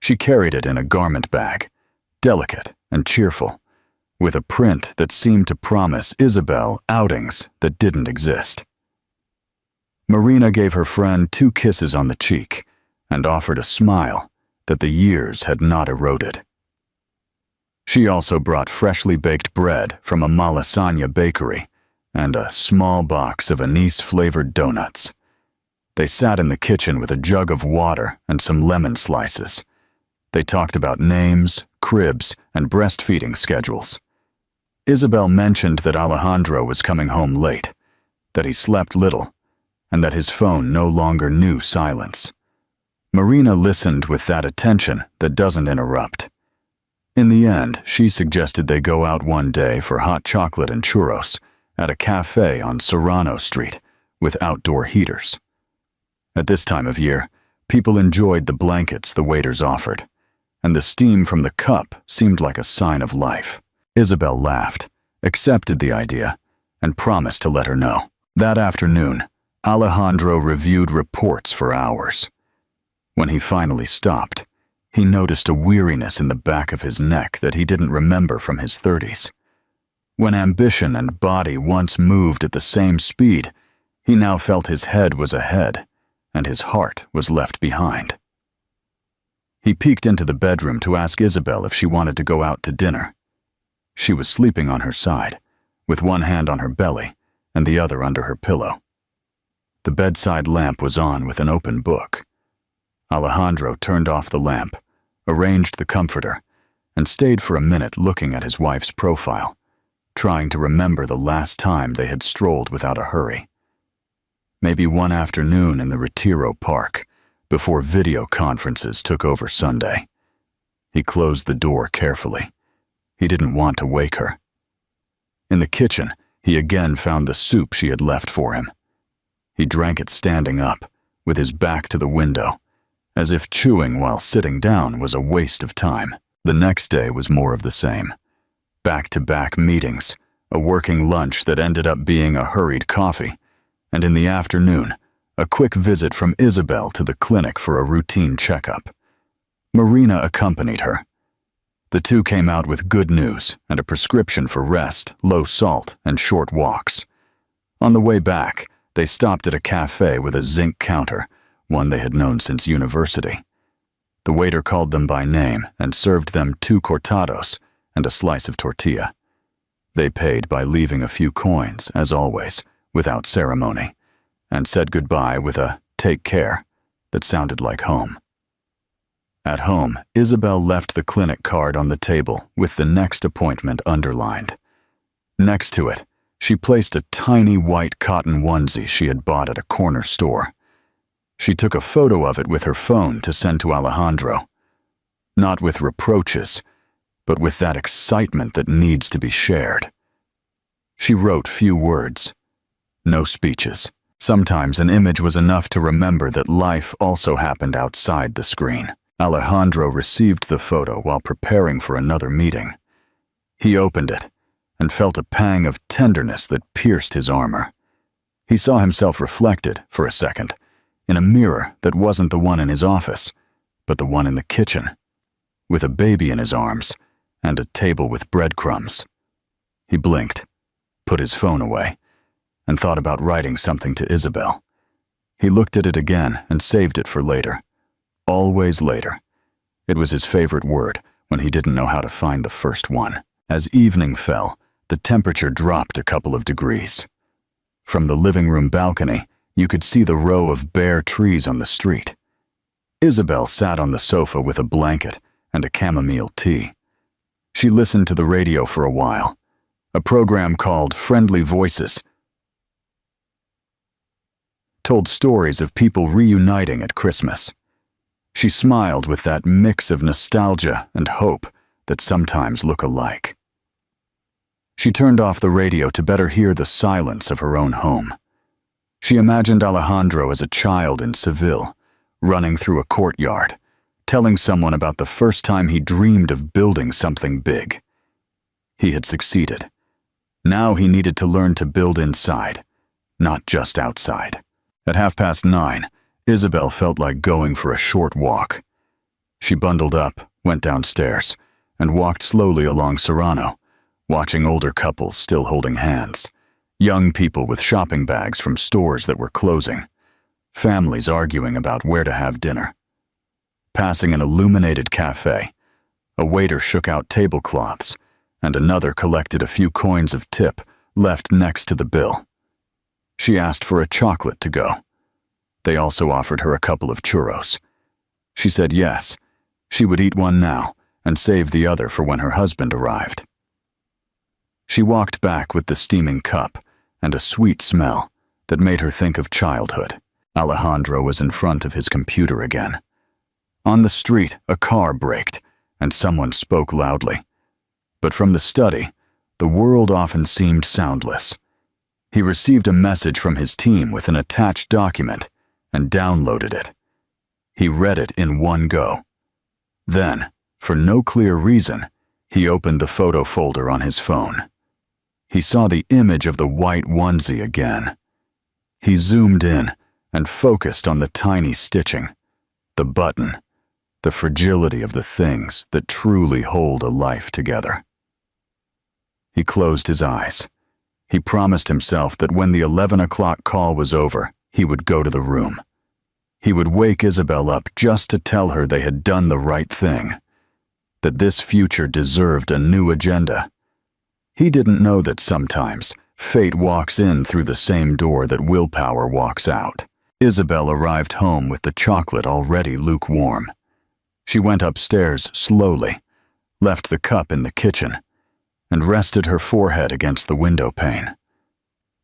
She carried it in a garment bag, delicate and cheerful, with a print that seemed to promise Isabel outings that didn't exist. Marina gave her friend 2 kisses on the cheek and offered a smile that the years had not eroded. She also brought freshly baked bread from a Malasaña bakery and a small box of anise-flavored donuts. They sat in the kitchen with a jug of water and some lemon slices. They talked about names, cribs, and breastfeeding schedules. Isabel mentioned that Alejandro was coming home late, that he slept little, and that his phone no longer knew silence. Marina listened with that attention that doesn't interrupt. In the end, she suggested they go out one day for hot chocolate and churros at a cafe on Serrano Street with outdoor heaters. At this time of year, people enjoyed the blankets the waiters offered, and the steam from the cup seemed like a sign of life. Isabel laughed, accepted the idea, and promised to let her know. That afternoon, Alejandro reviewed reports for hours. When he finally stopped, he noticed a weariness in the back of his neck that he didn't remember from his 30s. When ambition and body once moved at the same speed, he now felt his head was ahead and his heart was left behind. He peeked into the bedroom to ask Isabel if she wanted to go out to dinner. She was sleeping on her side, with one hand on her belly and the other under her pillow. The bedside lamp was on with an open book. Alejandro turned off the lamp, arranged the comforter, and stayed for a minute looking at his wife's profile, trying to remember the last time they had strolled without a hurry. Maybe one afternoon in the Retiro Park, before video conferences took over Sunday. He closed the door carefully. He didn't want to wake her. In the kitchen, he again found the soup she had left for him. He drank it standing up, with his back to the window, as if chewing while sitting down was a waste of time. The next day was more of the same. Back-to-back meetings, a working lunch that ended up being a hurried coffee, and in the afternoon, a quick visit from Isabel to the clinic for a routine checkup. Marina accompanied her. The two came out with good news and a prescription for rest, low salt, and short walks. On the way back, they stopped at a cafe with a zinc counter, one they had known since university. The waiter called them by name and served them 2 cortados and a slice of tortilla. They paid by leaving a few coins, as always, without ceremony, and said goodbye with a "take care" that sounded like home. At home, Isabel left the clinic card on the table with the next appointment underlined. Next to it, she placed a tiny white cotton onesie she had bought at a corner store. She took a photo of it with her phone to send to Alejandro. Not with reproaches, but with that excitement that needs to be shared. She wrote few words, no speeches. Sometimes an image was enough to remember that life also happened outside the screen. Alejandro received the photo while preparing for another meeting. He opened it and felt a pang of tenderness that pierced his armor. He saw himself reflected, for a second, in a mirror that wasn't the one in his office, but the one in the kitchen, with a baby in his arms and a table with breadcrumbs. He blinked, put his phone away, and thought about writing something to Isabel. He looked at it again and saved it for later. Always later. It was his favorite word when he didn't know how to find the first one. As evening fell, the temperature dropped a couple of degrees. From the living room balcony, you could see the row of bare trees on the street. Isabel sat on the sofa with a blanket and a chamomile tea. She listened to the radio for a while. A program called Friendly Voices told stories of people reuniting at Christmas. She smiled with that mix of nostalgia and hope that sometimes look alike. She turned off the radio to better hear the silence of her own home. She imagined Alejandro as a child in Seville, running through a courtyard, telling someone about the first time he dreamed of building something big. He had succeeded. Now he needed to learn to build inside, not just outside. At 9:30, Isabel felt like going for a short walk. She bundled up, went downstairs, and walked slowly along Serrano, watching older couples still holding hands, young people with shopping bags from stores that were closing, families arguing about where to have dinner. Passing an illuminated cafe, a waiter shook out tablecloths, and another collected a few coins of tip left next to the bill. She asked for a chocolate to go. They also offered her a couple of churros. She said yes, she would eat one now and save the other for when her husband arrived. She walked back with the steaming cup and a sweet smell that made her think of childhood. Alejandro was in front of his computer again. On the street, a car braked, and someone spoke loudly. But from the study, the world often seemed soundless. He received a message from his team with an attached document and downloaded it. He read it in one go. Then, for no clear reason, he opened the photo folder on his phone. He saw the image of the white onesie again. He zoomed in and focused on the tiny stitching, the button, the fragility of the things that truly hold a life together. He closed his eyes. He promised himself that when the 11 o'clock call was over, he would go to the room. He would wake Isabel up just to tell her they had done the right thing, that this future deserved a new agenda. He didn't know that sometimes fate walks in through the same door that willpower walks out. Isabel arrived home with the chocolate already lukewarm. She went upstairs slowly, left the cup in the kitchen, and rested her forehead against the window pane.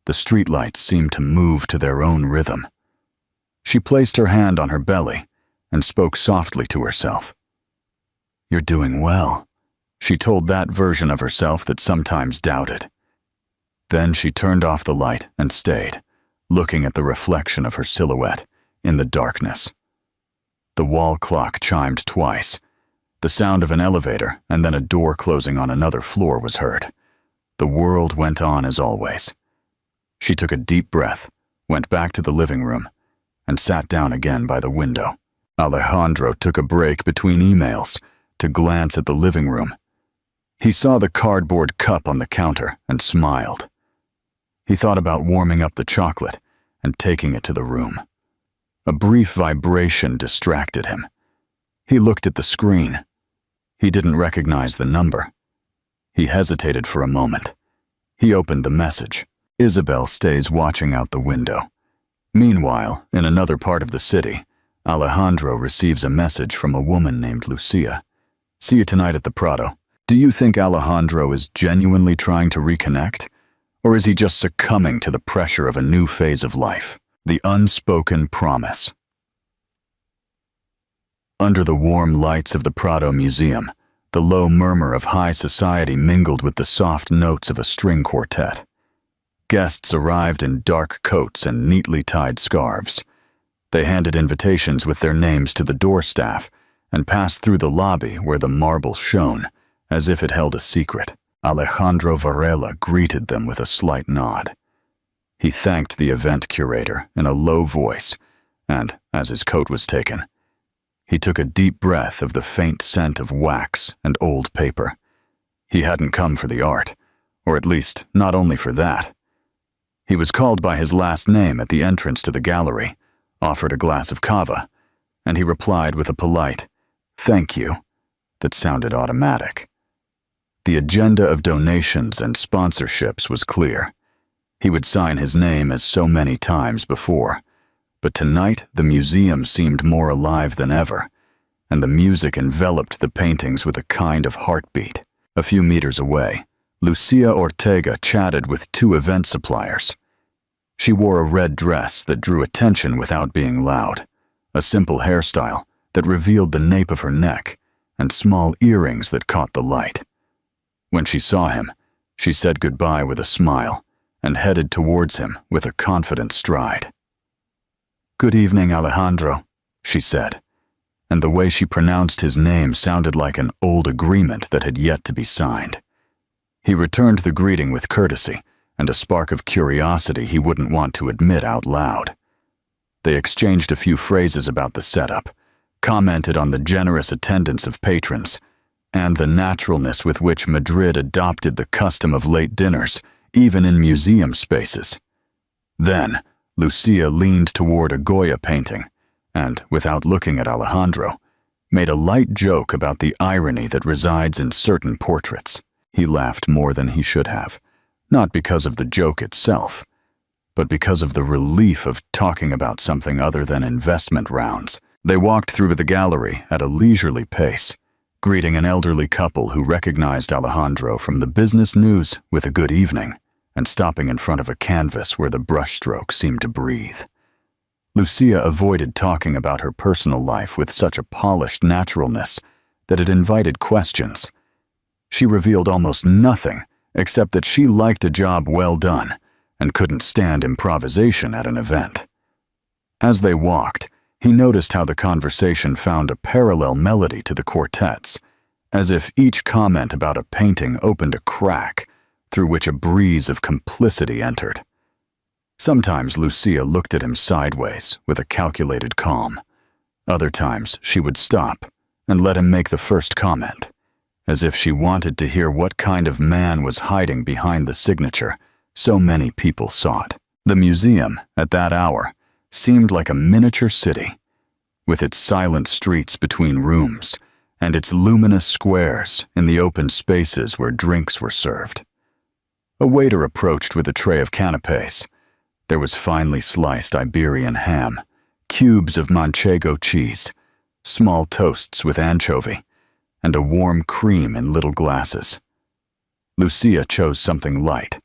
The streetlights seemed to move to their own rhythm. She placed her hand on her belly and spoke softly to herself. "You're doing well," she told that version of herself that sometimes doubted. Then she turned off the light and stayed, looking at the reflection of her silhouette in the darkness. The wall clock chimed twice. The sound of an elevator and then a door closing on another floor was heard. The world went on as always. She took a deep breath, went back to the living room, and sat down again by the window. Alejandro took a break between emails to glance at the living room. He saw the cardboard cup on the counter and smiled. He thought about warming up the chocolate and taking it to the room. A brief vibration distracted him. He looked at the screen. He didn't recognize the number. He hesitated for a moment. He opened the message. Isabel stays watching out the window. Meanwhile, in another part of the city, Alejandro receives a message from a woman named Lucia. See you tonight at the Prado. Do you think Alejandro is genuinely trying to reconnect? Or is he just succumbing to the pressure of a new phase of life? The unspoken promise. Under the warm lights of the Prado Museum, the low murmur of high society mingled with the soft notes of a string quartet. Guests arrived in dark coats and neatly tied scarves. They handed invitations with their names to the door staff and passed through the lobby where the marble shone, as if it held a secret. Alejandro Varela greeted them with a slight nod. He thanked the event curator in a low voice, and, as his coat was taken, he took a deep breath of the faint scent of wax and old paper. He hadn't come for the art, or at least not only for that. He was called by his last name at the entrance to the gallery, offered a glass of cava, and he replied with a polite, "Thank you," that sounded automatic. The agenda of donations and sponsorships was clear. He would sign his name as so many times before, but tonight the museum seemed more alive than ever, and the music enveloped the paintings with a kind of heartbeat. A few meters away, Lucia Ortega chatted with two event suppliers. She wore a red dress that drew attention without being loud, a simple hairstyle that revealed the nape of her neck, and small earrings that caught the light. When she saw him, she said goodbye with a smile and headed towards him with a confident stride. "Good evening, Alejandro," she said, and the way she pronounced his name sounded like an old agreement that had yet to be signed. He returned the greeting with courtesy and a spark of curiosity he wouldn't want to admit out loud. They exchanged a few phrases about the setup, commented on the generous attendance of patrons, and the naturalness with which Madrid adopted the custom of late dinners, even in museum spaces. Then, Lucia leaned toward a Goya painting and, without looking at Alejandro, made a light joke about the irony that resides in certain portraits. He laughed more than he should have, not because of the joke itself, but because of the relief of talking about something other than investment rounds. They walked through the gallery at a leisurely pace, greeting an elderly couple who recognized Alejandro from the business news with a good evening, and stopping in front of a canvas where the brushstroke seemed to breathe. Lucia avoided talking about her personal life with such a polished naturalness that it invited questions. She revealed almost nothing except that she liked a job well done and couldn't stand improvisation at an event. As they walked, he noticed how the conversation found a parallel melody to the quartet's, as if each comment about a painting opened a crack through which a breeze of complicity entered. Sometimes Lucia looked at him sideways with a calculated calm. Other times she would stop and let him make the first comment, as if she wanted to hear what kind of man was hiding behind the signature so many people sought. The museum, at that hour, seemed like a miniature city, with its silent streets between rooms and its luminous squares in the open spaces where drinks were served. A waiter approached with a tray of canapés. There was finely sliced Iberian ham, cubes of manchego cheese, small toasts with anchovy, and a warm cream in little glasses. Lucia chose something light,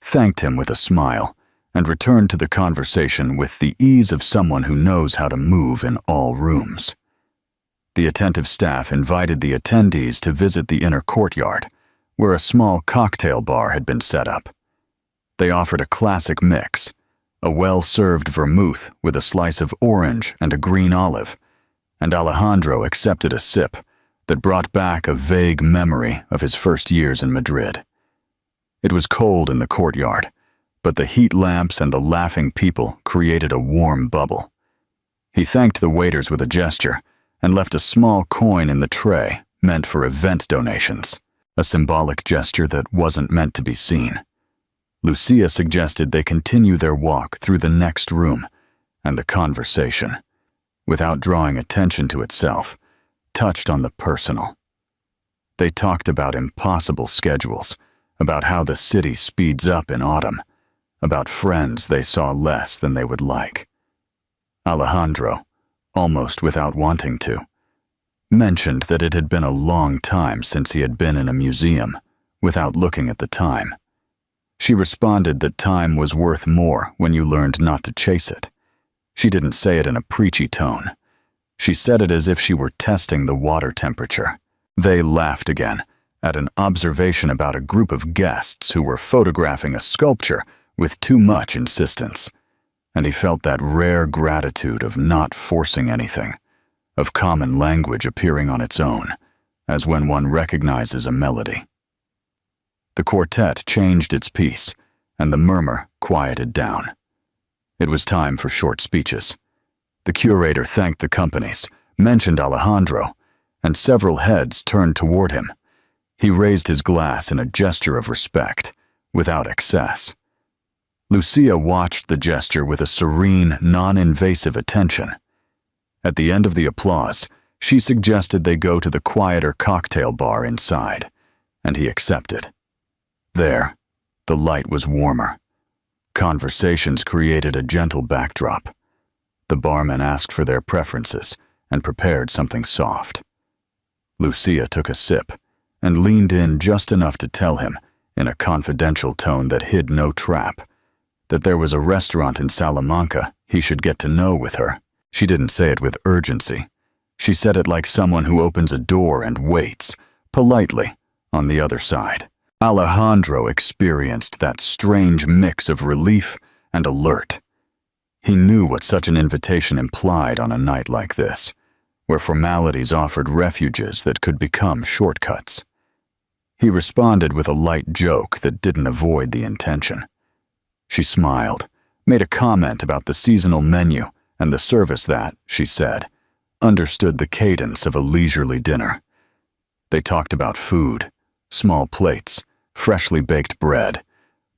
thanked him with a smile, and returned to the conversation with the ease of someone who knows how to move in all rooms. The attentive staff invited the attendees to visit the inner courtyard, where a small cocktail bar had been set up. They offered a classic mix, a well-served vermouth with a slice of orange and a green olive, and Alejandro accepted a sip that brought back a vague memory of his first years in Madrid. It was cold in the courtyard, but the heat lamps and the laughing people created a warm bubble. He thanked the waiters with a gesture and left a small coin in the tray meant for event donations, a symbolic gesture that wasn't meant to be seen. Lucia suggested they continue their walk through the next room, and the conversation, without drawing attention to itself, touched on the personal. They talked about impossible schedules, about how the city speeds up in autumn, about friends they saw less than they would like. Alejandro, almost without wanting to, mentioned that it had been a long time since he had been in a museum, without looking at the time. She responded that time was worth more when you learned not to chase it. She didn't say it in a preachy tone. She said it as if she were testing the water temperature. They laughed again at an observation about a group of guests who were photographing a sculpture with too much insistence, and he felt that rare gratitude of not forcing anything, of common language appearing on its own, as when one recognizes a melody. The quartet changed its piece, and the murmur quieted down. It was time for short speeches. The curator thanked the companies, mentioned Alejandro, and several heads turned toward him. He raised his glass in a gesture of respect, without excess. Lucia watched the gesture with a serene, non-invasive attention. At the end of the applause, she suggested they go to the quieter cocktail bar inside, and he accepted. There, the light was warmer. Conversations created a gentle backdrop. The barman asked for their preferences and prepared something soft. Lucia took a sip and leaned in just enough to tell him, in a confidential tone that hid no trap, that there was a restaurant in Salamanca he should get to know with her. She didn't say it with urgency. She said it like someone who opens a door and waits, politely, on the other side. Alejandro experienced that strange mix of relief and alert. He knew what such an invitation implied on a night like this, where formalities offered refuges that could become shortcuts. He responded with a light joke that didn't avoid the intention. She smiled, made a comment about the seasonal menu and the service that, she said, understood the cadence of a leisurely dinner. They talked about food, small plates, freshly baked bread,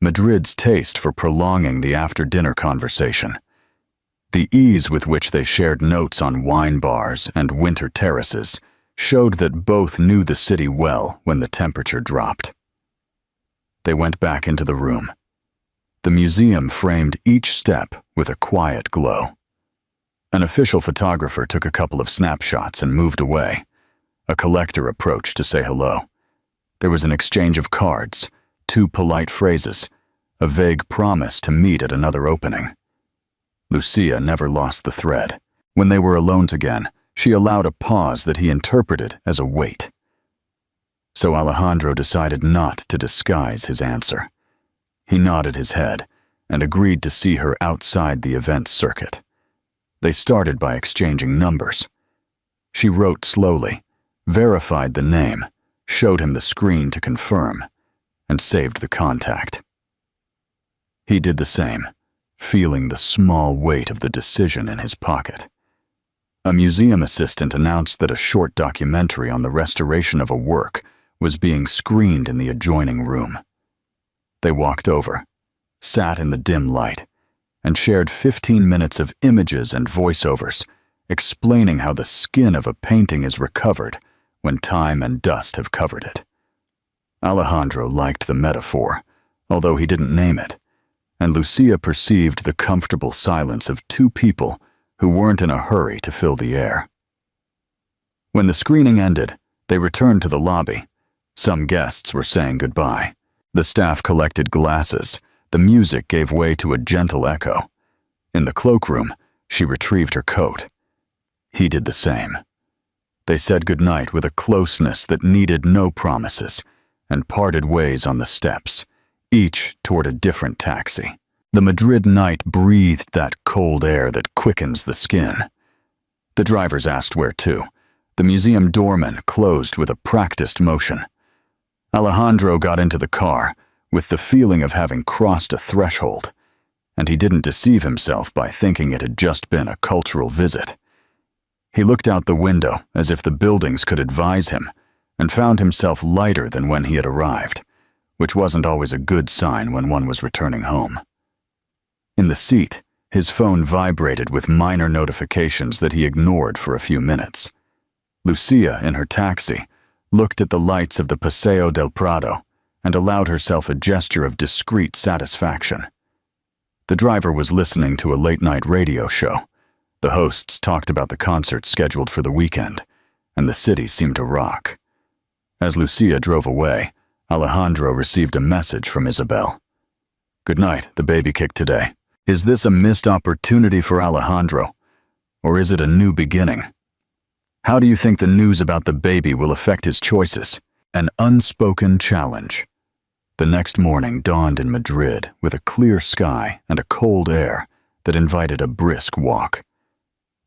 Madrid's taste for prolonging the after-dinner conversation. The ease with which they shared notes on wine bars and winter terraces showed that both knew the city well when the temperature dropped. They went back into the room. The museum framed each step with a quiet glow. An official photographer took a couple of snapshots and moved away. A collector approached to say hello. There was an exchange of cards, 2 polite phrases, a vague promise to meet at another opening. Lucia never lost the thread. When they were alone again, she allowed a pause that he interpreted as a wait. So Alejandro decided not to disguise his answer. He nodded his head and agreed to see her outside the event circuit. They started by exchanging numbers. She wrote slowly, verified the name, showed him the screen to confirm, and saved the contact. He did the same, feeling the small weight of the decision in his pocket. A museum assistant announced that a short documentary on the restoration of a work was being screened in the adjoining room. They walked over, sat in the dim light, and shared 15 minutes of images and voiceovers, explaining how the skin of a painting is recovered when time and dust have covered it. Alejandro liked the metaphor, although he didn't name it, and Lucia perceived the comfortable silence of 2 people who weren't in a hurry to fill the air. When the screening ended, they returned to the lobby. Some guests were saying goodbye. The staff collected glasses. The music gave way to a gentle echo. In the cloakroom, she retrieved her coat. He did the same. They said goodnight with a closeness that needed no promises, and parted ways on the steps, each toward a different taxi. The Madrid night breathed that cold air that quickens the skin. The drivers asked where to. The museum doorman closed with a practiced motion. Alejandro got into the car with the feeling of having crossed a threshold, and he didn't deceive himself by thinking it had just been a cultural visit. He looked out the window as if the buildings could advise him, and found himself lighter than when he had arrived, which wasn't always a good sign when one was returning home. In the seat, his phone vibrated with minor notifications that he ignored for a few minutes. Lucia, in her taxi, looked at the lights of the Paseo del Prado and allowed herself a gesture of discreet satisfaction. The driver was listening to a late-night radio show. The hosts talked about the concert scheduled for the weekend, and the city seemed to rock. As Lucia drove away, Alejandro received a message from Isabel. "Good night, the baby kicked today." Is this a missed opportunity for Alejandro, or is it a new beginning? How do you think the news about the baby will affect his choices? An unspoken challenge. The next morning dawned in Madrid with a clear sky and a cold air that invited a brisk walk.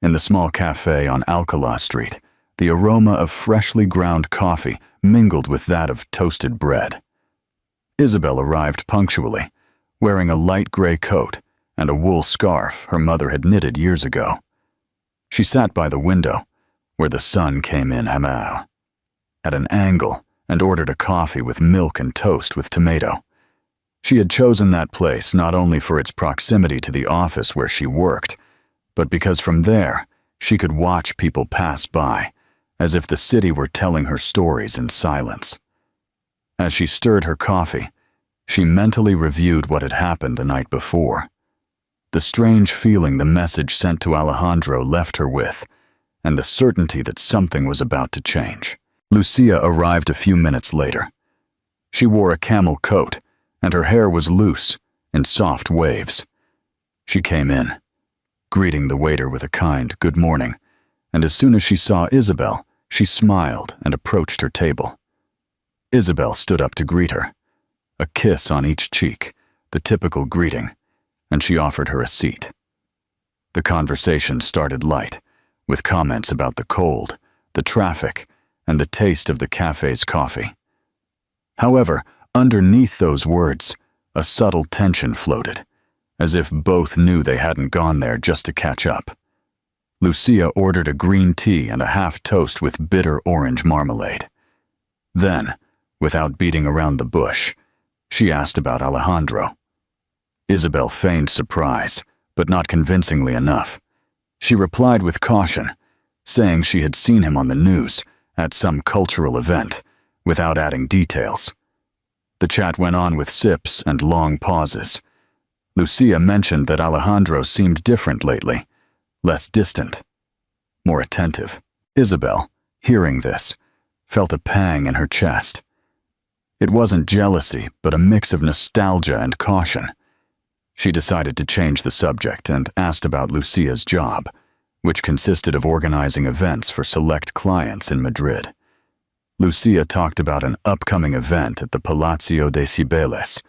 In the small cafe on Alcalá Street, the aroma of freshly ground coffee mingled with that of toasted bread. Isabel arrived punctually, wearing a light gray coat and a wool scarf her mother had knitted years ago. She sat by the window, where the sun came in at an angle, and ordered a coffee with milk and toast with tomato. She had chosen that place not only for its proximity to the office where she worked, but because from there she could watch people pass by, as if the city were telling her stories in silence. As she stirred her coffee, she mentally reviewed what had happened the night before. The strange feeling the message sent to Alejandro left her with, and the certainty that something was about to change. Lucia arrived a few minutes later. She wore a camel coat, and her hair was loose, in soft waves. She came in, greeting the waiter with a kind "good morning," and as soon as she saw Isabel, she smiled and approached her table. Isabel stood up to greet her, a kiss on each cheek, the typical greeting, and she offered her a seat. The conversation started light, with comments about the cold, the traffic, and the taste of the cafe's coffee. However, underneath those words, a subtle tension floated, as if both knew they hadn't gone there just to catch up. Lucia ordered a green tea and a half toast with bitter orange marmalade. Then, without beating around the bush, she asked about Alejandro. Isabel feigned surprise, but not convincingly enough. She replied with caution, saying she had seen him on the news at some cultural event, without adding details. The chat went on with sips and long pauses. Lucia mentioned that Alejandro seemed different lately, less distant, more attentive. Isabel, hearing this, felt a pang in her chest. It wasn't jealousy, but a mix of nostalgia and caution. She decided to change the subject and asked about Lucia's job, which consisted of organizing events for select clients in Madrid. Lucia talked about an upcoming event at the Palacio de Cibeles,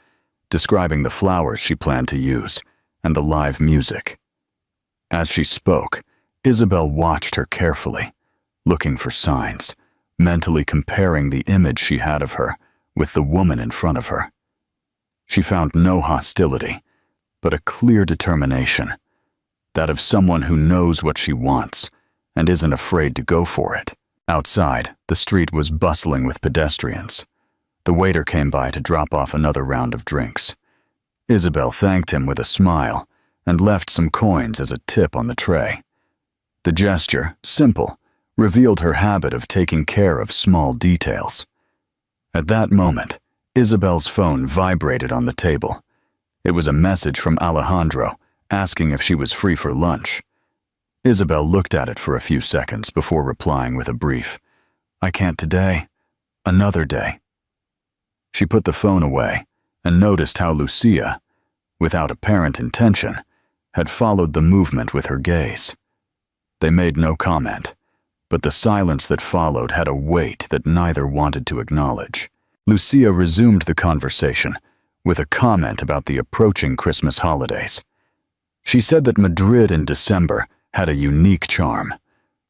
describing the flowers she planned to use and the live music. As she spoke, Isabel watched her carefully, looking for signs, mentally comparing the image she had of her with the woman in front of her. She found no hostility, but a clear determination, that of someone who knows what she wants and isn't afraid to go for it. Outside, the street was bustling with pedestrians. The waiter came by to drop off another round of drinks. Isabel thanked him with a smile and left some coins as a tip on the tray. The gesture, simple, revealed her habit of taking care of small details. At that moment, Isabel's phone vibrated on the table. It was a message from Alejandro, asking if she was free for lunch. Isabel looked at it for a few seconds before replying with a brief, "I can't today. Another day." She put the phone away and noticed how Lucia, without apparent intention, had followed the movement with her gaze. They made no comment, but the silence that followed had a weight that neither wanted to acknowledge. Lucia resumed the conversation with a comment about the approaching Christmas holidays. She said that Madrid in December had a unique charm,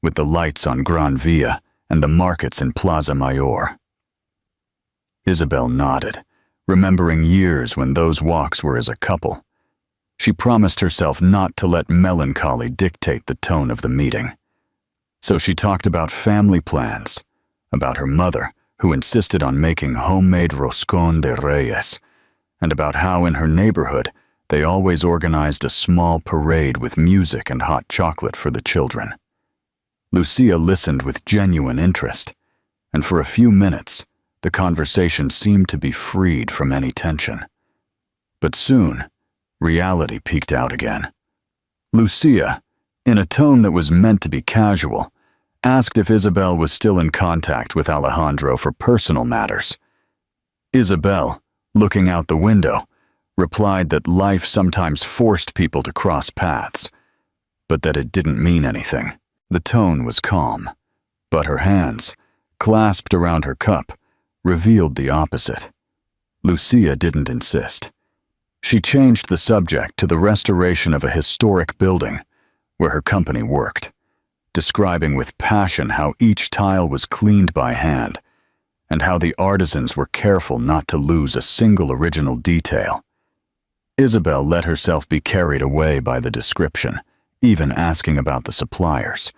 with the lights on Gran Via and the markets in Plaza Mayor. Isabel nodded, remembering years when those walks were as a couple. She promised herself not to let melancholy dictate the tone of the meeting. So she talked about family plans, about her mother, who insisted on making homemade roscón de reyes, and about how in her neighborhood they always organized a small parade with music and hot chocolate for the children. Lucia listened with genuine interest, and for a few minutes, the conversation seemed to be freed from any tension. But soon, reality peeked out again. Lucia, in a tone that was meant to be casual, asked if Isabel was still in contact with Alejandro for personal matters. Isabel, looking out the window, replied that life sometimes forced people to cross paths, but that it didn't mean anything. The tone was calm, but her hands, clasped around her cup, revealed the opposite. Lucia didn't insist. She changed the subject to the restoration of a historic building where her company worked, describing with passion how each tile was cleaned by hand and how the artisans were careful not to lose a single original detail. Isabel let herself be carried away by the description, even asking about the suppliers,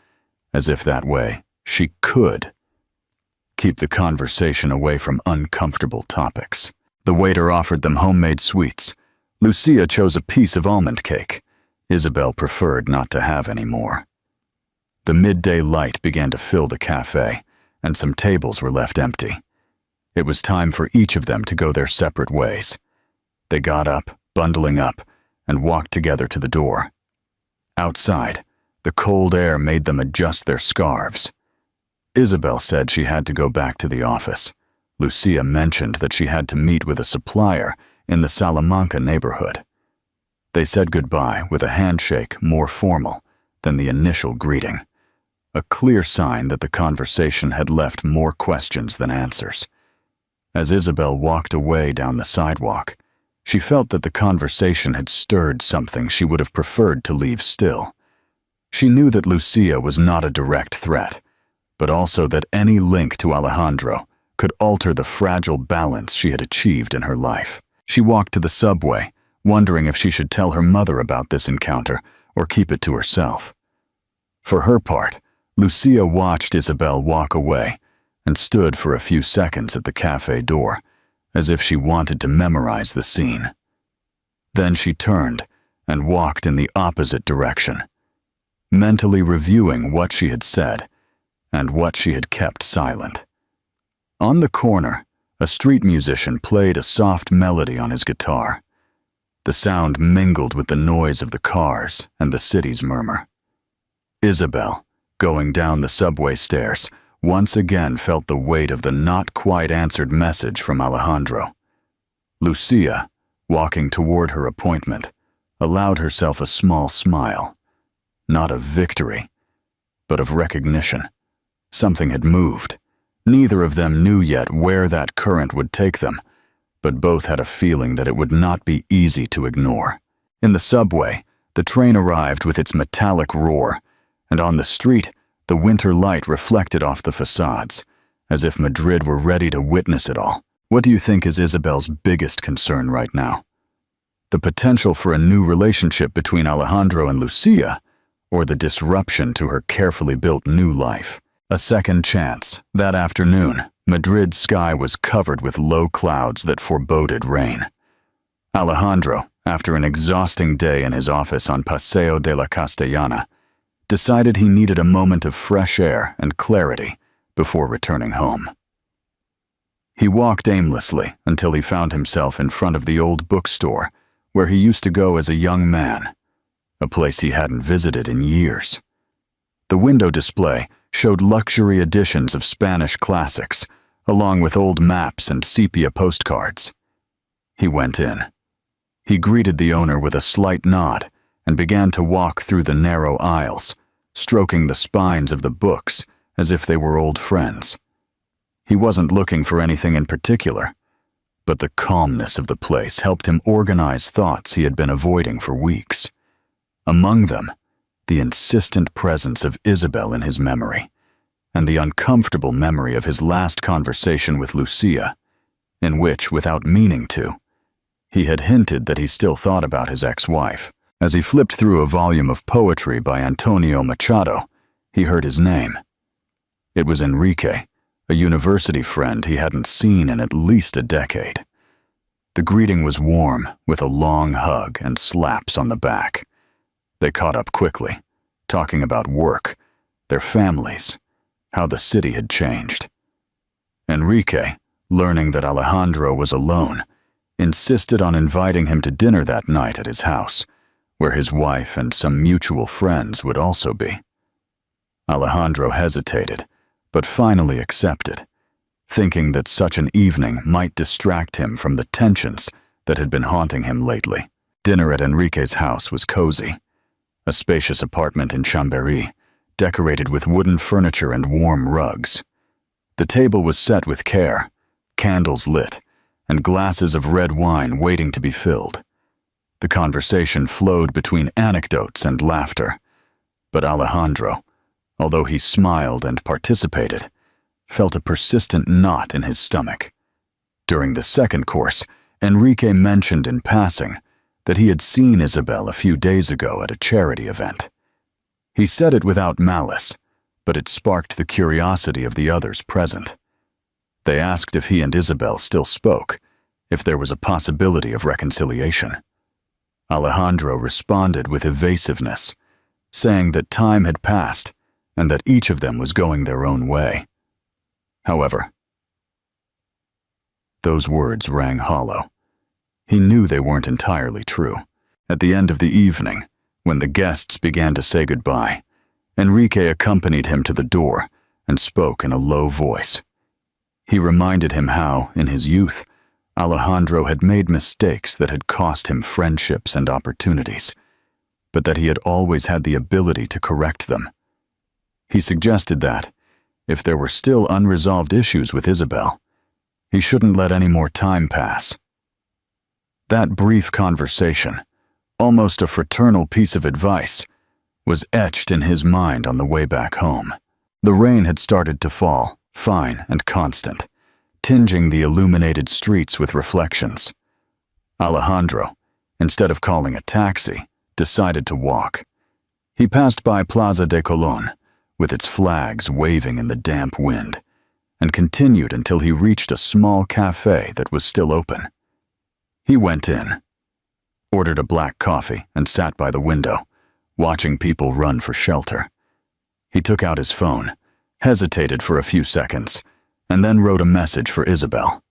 as if that way she could keep the conversation away from uncomfortable topics. The waiter offered them homemade sweets. Lucia chose a piece of almond cake. Isabel preferred not to have any more. The midday light began to fill the cafe, and some tables were left empty. It was time for each of them to go their separate ways. They got up, bundling up, and walked together to the door. Outside, the cold air made them adjust their scarves. Isabel said she had to go back to the office. Lucia mentioned that she had to meet with a supplier in the Salamanca neighborhood. They said goodbye with a handshake more formal than the initial greeting, a clear sign that the conversation had left more questions than answers. As Isabel walked away down the sidewalk, she felt that the conversation had stirred something she would have preferred to leave still. She knew that Lucia was not a direct threat, but also that any link to Alejandro could alter the fragile balance she had achieved in her life. She walked to the subway, wondering if she should tell her mother about this encounter or keep it to herself. For her part, Lucia watched Isabel walk away and stood for a few seconds at the cafe door, as if she wanted to memorize the scene. Then she turned and walked in the opposite direction, mentally reviewing what she had said and what she had kept silent. On the corner, a street musician played a soft melody on his guitar. The sound mingled with the noise of the cars and the city's murmur. Isabel, going down the subway stairs, once again felt the weight of the not-quite-answered message from Alejandro. Lucia, walking toward her appointment, allowed herself a small smile, not of victory, but of recognition. Something had moved. Neither of them knew yet where that current would take them, but both had a feeling that it would not be easy to ignore. In the subway, the train arrived with its metallic roar, and on the street, the winter light reflected off the facades, as if Madrid were ready to witness it all. What do you think is Isabel's biggest concern right now? The potential for a new relationship between Alejandro and Lucia, or the disruption to her carefully built new life? A second chance. That afternoon, Madrid's sky was covered with low clouds that foreboded rain. Alejandro, after an exhausting day in his office on Paseo de la Castellana, decided he needed a moment of fresh air and clarity before returning home. He walked aimlessly until he found himself in front of the old bookstore where he used to go as a young man, a place he hadn't visited in years. The window display showed luxury editions of Spanish classics, along with old maps and sepia postcards. He went in. He greeted the owner with a slight nod and began to walk through the narrow aisles, stroking the spines of the books as if they were old friends. He wasn't looking for anything in particular, but the calmness of the place helped him organize thoughts he had been avoiding for weeks. Among them, the insistent presence of Isabel in his memory, and the uncomfortable memory of his last conversation with Lucia, in which, without meaning to, he had hinted that he still thought about his ex-wife. As he flipped through a volume of poetry by Antonio Machado, he heard his name. It was Enrique, a university friend he hadn't seen in at least a decade. The greeting was warm, with a long hug and slaps on the back. They caught up quickly, talking about work, their families, how the city had changed. Enrique, learning that Alejandro was alone, insisted on inviting him to dinner that night at his house, where his wife and some mutual friends would also be. Alejandro hesitated, but finally accepted, thinking that such an evening might distract him from the tensions that had been haunting him lately. Dinner at Enrique's house was cozy, a spacious apartment in Chambéry, decorated with wooden furniture and warm rugs. The table was set with care, candles lit, and glasses of red wine waiting to be filled. The conversation flowed between anecdotes and laughter, but Alejandro, although he smiled and participated, felt a persistent knot in his stomach. During the second course, Enrique mentioned in passing that he had seen Isabel a few days ago at a charity event. He said it without malice, but it sparked the curiosity of the others present. They asked if he and Isabel still spoke, if there was a possibility of reconciliation. Alejandro responded with evasiveness, saying that time had passed and that each of them was going their own way. However, those words rang hollow. He knew they weren't entirely true. At the end of the evening, when the guests began to say goodbye, Enrique accompanied him to the door and spoke in a low voice. He reminded him how, in his youth, Alejandro had made mistakes that had cost him friendships and opportunities, but that he had always had the ability to correct them. He suggested that, if there were still unresolved issues with Isabel, he shouldn't let any more time pass. That brief conversation, almost a fraternal piece of advice, was etched in his mind on the way back home. The rain had started to fall, fine and constant, tinging the illuminated streets with reflections. Alejandro, instead of calling a taxi, decided to walk. He passed by Plaza de Colón, with its flags waving in the damp wind, and continued until he reached a small cafe that was still open. He went in, ordered a black coffee, and sat by the window, watching people run for shelter. He took out his phone, hesitated for a few seconds, and then wrote a message for Isabel.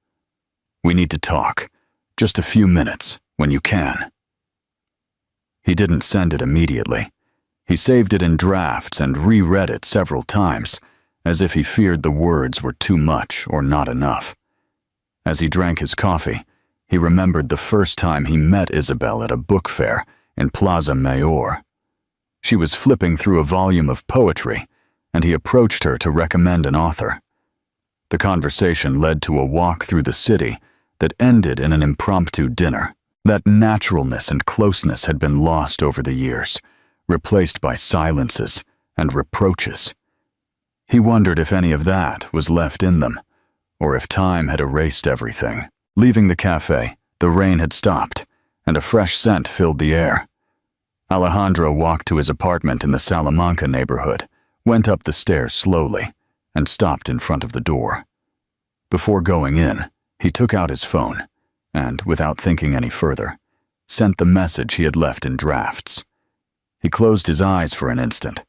"We need to talk. Just a few minutes, when you can." He didn't send it immediately. He saved it in drafts and reread it several times, as if he feared the words were too much or not enough. As he drank his coffee, he remembered the first time he met Isabel at a book fair in Plaza Mayor. She was flipping through a volume of poetry, and he approached her to recommend an author. The conversation led to a walk through the city that ended in an impromptu dinner. That naturalness and closeness had been lost over the years, replaced by silences and reproaches. He wondered if any of that was left in them, or if time had erased everything. Leaving the cafe, the rain had stopped, and a fresh scent filled the air. Alejandro walked to his apartment in the Salamanca neighborhood, went up the stairs slowly, and stopped in front of the door. Before going in, he took out his phone and, without thinking any further, sent the message he had left in drafts. He closed his eyes for an instant,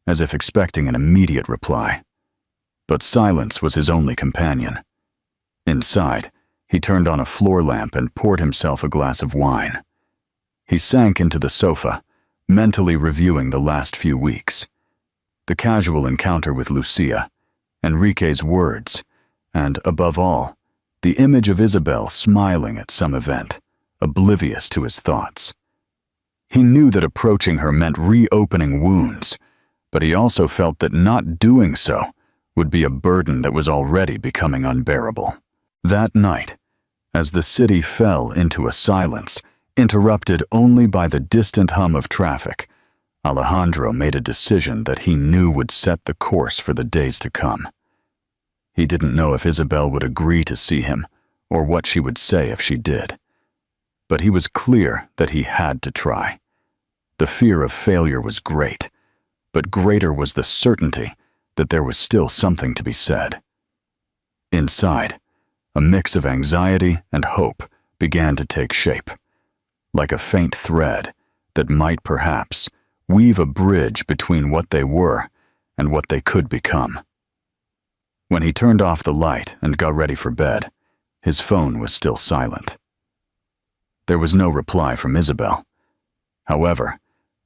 as if expecting an immediate reply. But silence was his only companion. Inside, he turned on a floor lamp and poured himself a glass of wine. He sank into the sofa, mentally reviewing the last few weeks. The casual encounter with Lucia, Enrique's words, and, above all, the image of Isabel smiling at some event, oblivious to his thoughts. He knew that approaching her meant reopening wounds, but he also felt that not doing so would be a burden that was already becoming unbearable. That night, As the city fell into a silence, interrupted only by the distant hum of traffic, Alejandro made a decision that he knew would set the course for the days to come. He didn't know if Isabel would agree to see him, or what she would say if she did. But he was clear that he had to try. The fear of failure was great, but greater was the certainty that there was still something to be said. Inside, a mix of anxiety and hope began to take shape, like a faint thread that might perhaps weave a bridge between what they were and what they could become. When he turned off the light and got ready for bed, his phone was still silent. There was no reply from Isabel. However,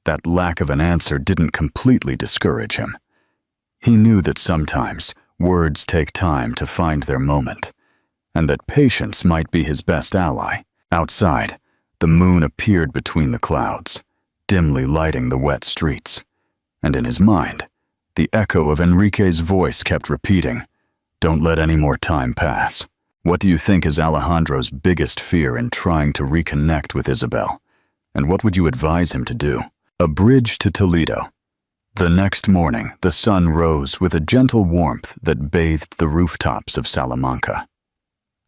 that lack of an answer didn't completely discourage him. He knew that sometimes words take time to find their moment, and that patience might be his best ally. Outside, the moon appeared between the clouds, dimly lighting the wet streets, and in his mind, the echo of Enrique's voice kept repeating, "Don't let any more time pass." What do you think is Alejandro's biggest fear in trying to reconnect with Isabel? And what would you advise him to do? A bridge to Toledo. The next morning, the sun rose with a gentle warmth that bathed the rooftops of Salamanca.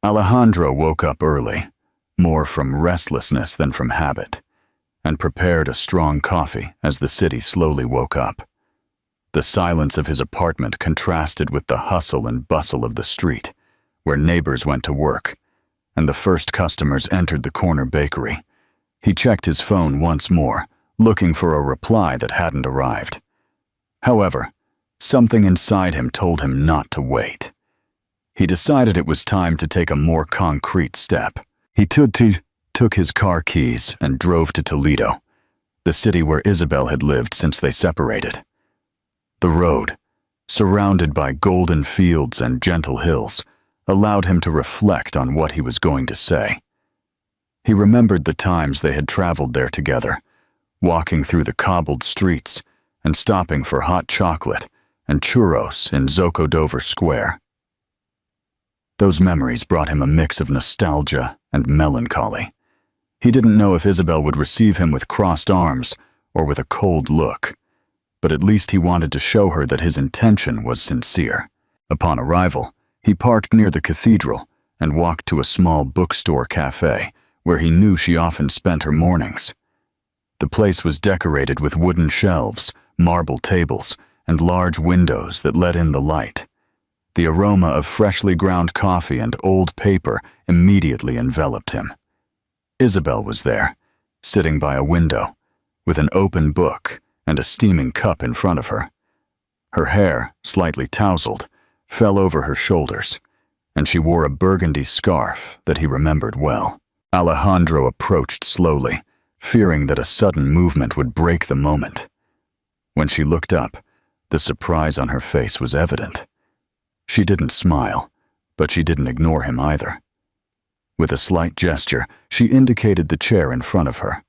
Alejandro woke up early, more from restlessness than from habit, and prepared a strong coffee as the city slowly woke up. The silence of his apartment contrasted with the hustle and bustle of the street, where neighbors went to work, and the first customers entered the corner bakery. He checked his phone once more, looking for a reply that hadn't arrived. However, something inside him told him not to wait. He decided it was time to take a more concrete step. He took his car keys and drove to Toledo, the city where Isabel had lived since they separated. The road, surrounded by golden fields and gentle hills, allowed him to reflect on what he was going to say. He remembered the times they had traveled there together, walking through the cobbled streets and stopping for hot chocolate and churros in Zocodover Square. Those memories brought him a mix of nostalgia and melancholy. He didn't know if Isabel would receive him with crossed arms or with a cold look, but at least he wanted to show her that his intention was sincere. Upon arrival, he parked near the cathedral and walked to a small bookstore cafe where he knew she often spent her mornings. The place was decorated with wooden shelves, marble tables, and large windows that let in the light. The aroma of freshly ground coffee and old paper immediately enveloped him. Isabel was there, sitting by a window, with an open book and a steaming cup in front of her. Her hair, slightly tousled, fell over her shoulders, and she wore a burgundy scarf that he remembered well. Alejandro approached slowly, fearing that a sudden movement would break the moment. When she looked up, the surprise on her face was evident. She didn't smile, but she didn't ignore him either. With a slight gesture, she indicated the chair in front of her.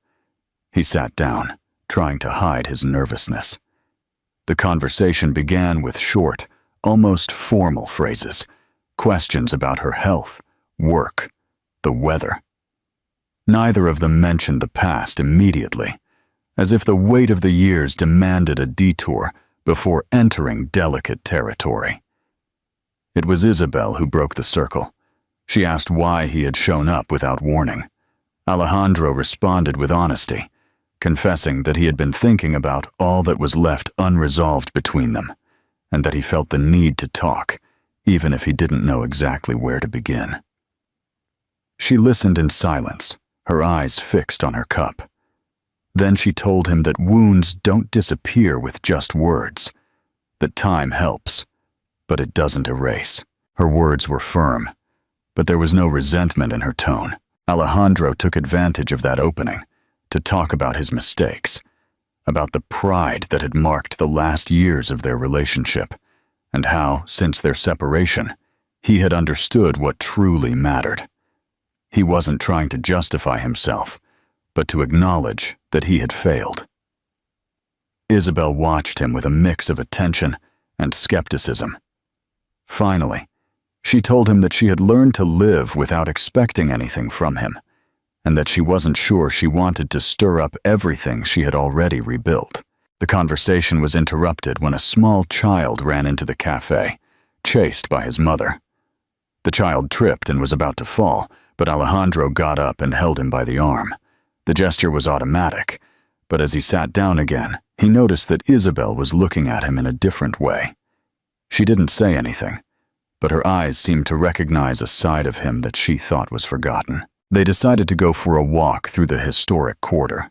He sat down, trying to hide his nervousness. The conversation began with short, almost formal phrases, questions about her health, work, the weather. Neither of them mentioned the past immediately, as if the weight of the years demanded a detour before entering delicate territory. It was Isabel who broke the circle. She asked why he had shown up without warning. Alejandro responded with honesty, confessing that he had been thinking about all that was left unresolved between them, and that he felt the need to talk, even if he didn't know exactly where to begin. She listened in silence, her eyes fixed on her cup. Then she told him that wounds don't disappear with just words, that time helps, but it doesn't erase. Her words were firm, but there was no resentment in her tone. Alejandro took advantage of that opening to talk about his mistakes, about the pride that had marked the last years of their relationship, and how, since their separation, he had understood what truly mattered. He wasn't trying to justify himself, but to acknowledge that he had failed. Isabel watched him with a mix of attention and skepticism. Finally, She told him that she had learned to live without expecting anything from him, and that she wasn't sure she wanted to stir up everything she had already rebuilt. The conversation was interrupted when a small child ran into the cafe, chased by his mother. The child tripped and was about to fall, but Alejandro got up and held him by the arm. The gesture was automatic, but as he sat down again, he noticed that Isabel was looking at him in a different way. She didn't say anything, but her eyes seemed to recognize a side of him that she thought was forgotten. They decided to go for a walk through the historic quarter.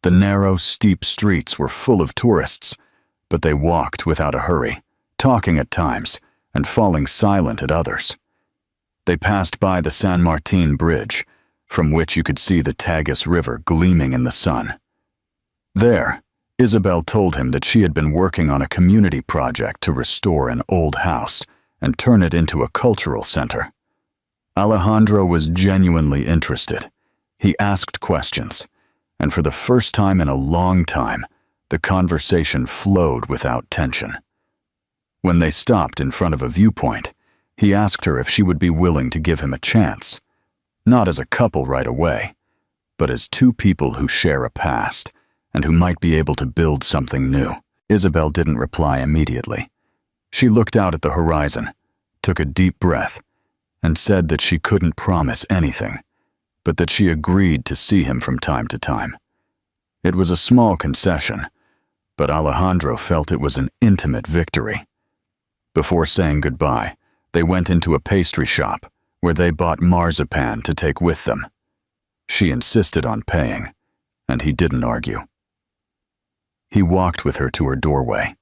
The narrow, steep streets were full of tourists, but they walked without a hurry, talking at times and falling silent at others. They passed by the San Martin Bridge, from which you could see the Tagus River gleaming in the sun. There, Isabel told him that she had been working on a community project to restore an old house and turn it into a cultural center. Alejandro was genuinely interested. He asked questions, and for the first time in a long time, the conversation flowed without tension. When they stopped in front of a viewpoint, he asked her if she would be willing to give him a chance, not as a couple right away, but as two people who share a past and who might be able to build something new. Isabel didn't reply immediately. She looked out at the horizon, took a deep breath, and said that she couldn't promise anything, but that she agreed to see him from time to time. It was a small concession, but Alejandro felt it was an intimate victory. Before saying goodbye, they went into a pastry shop where they bought marzipan to take with them. She insisted on paying, and he didn't argue. He walked with her to her doorway.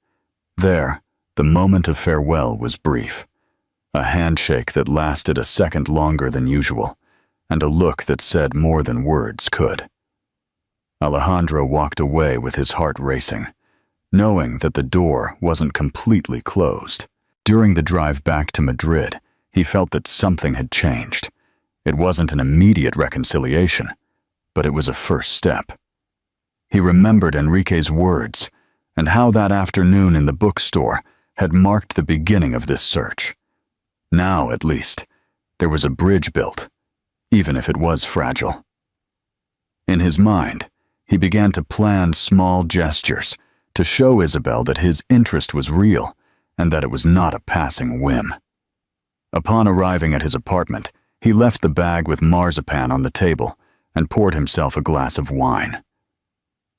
There, the moment of farewell was brief. A handshake that lasted a second longer than usual, and a look that said more than words could. Alejandro walked away with his heart racing, knowing that the door wasn't completely closed. During the drive back to Madrid, he felt that something had changed. It wasn't an immediate reconciliation, but it was a first step. He remembered Enrique's words and how that afternoon in the bookstore had marked the beginning of this search. Now, at least, there was a bridge built, even if it was fragile. In his mind, he began to plan small gestures to show Isabel that his interest was real and that it was not a passing whim. Upon arriving at his apartment, he left the bag with marzipan on the table and poured himself a glass of wine.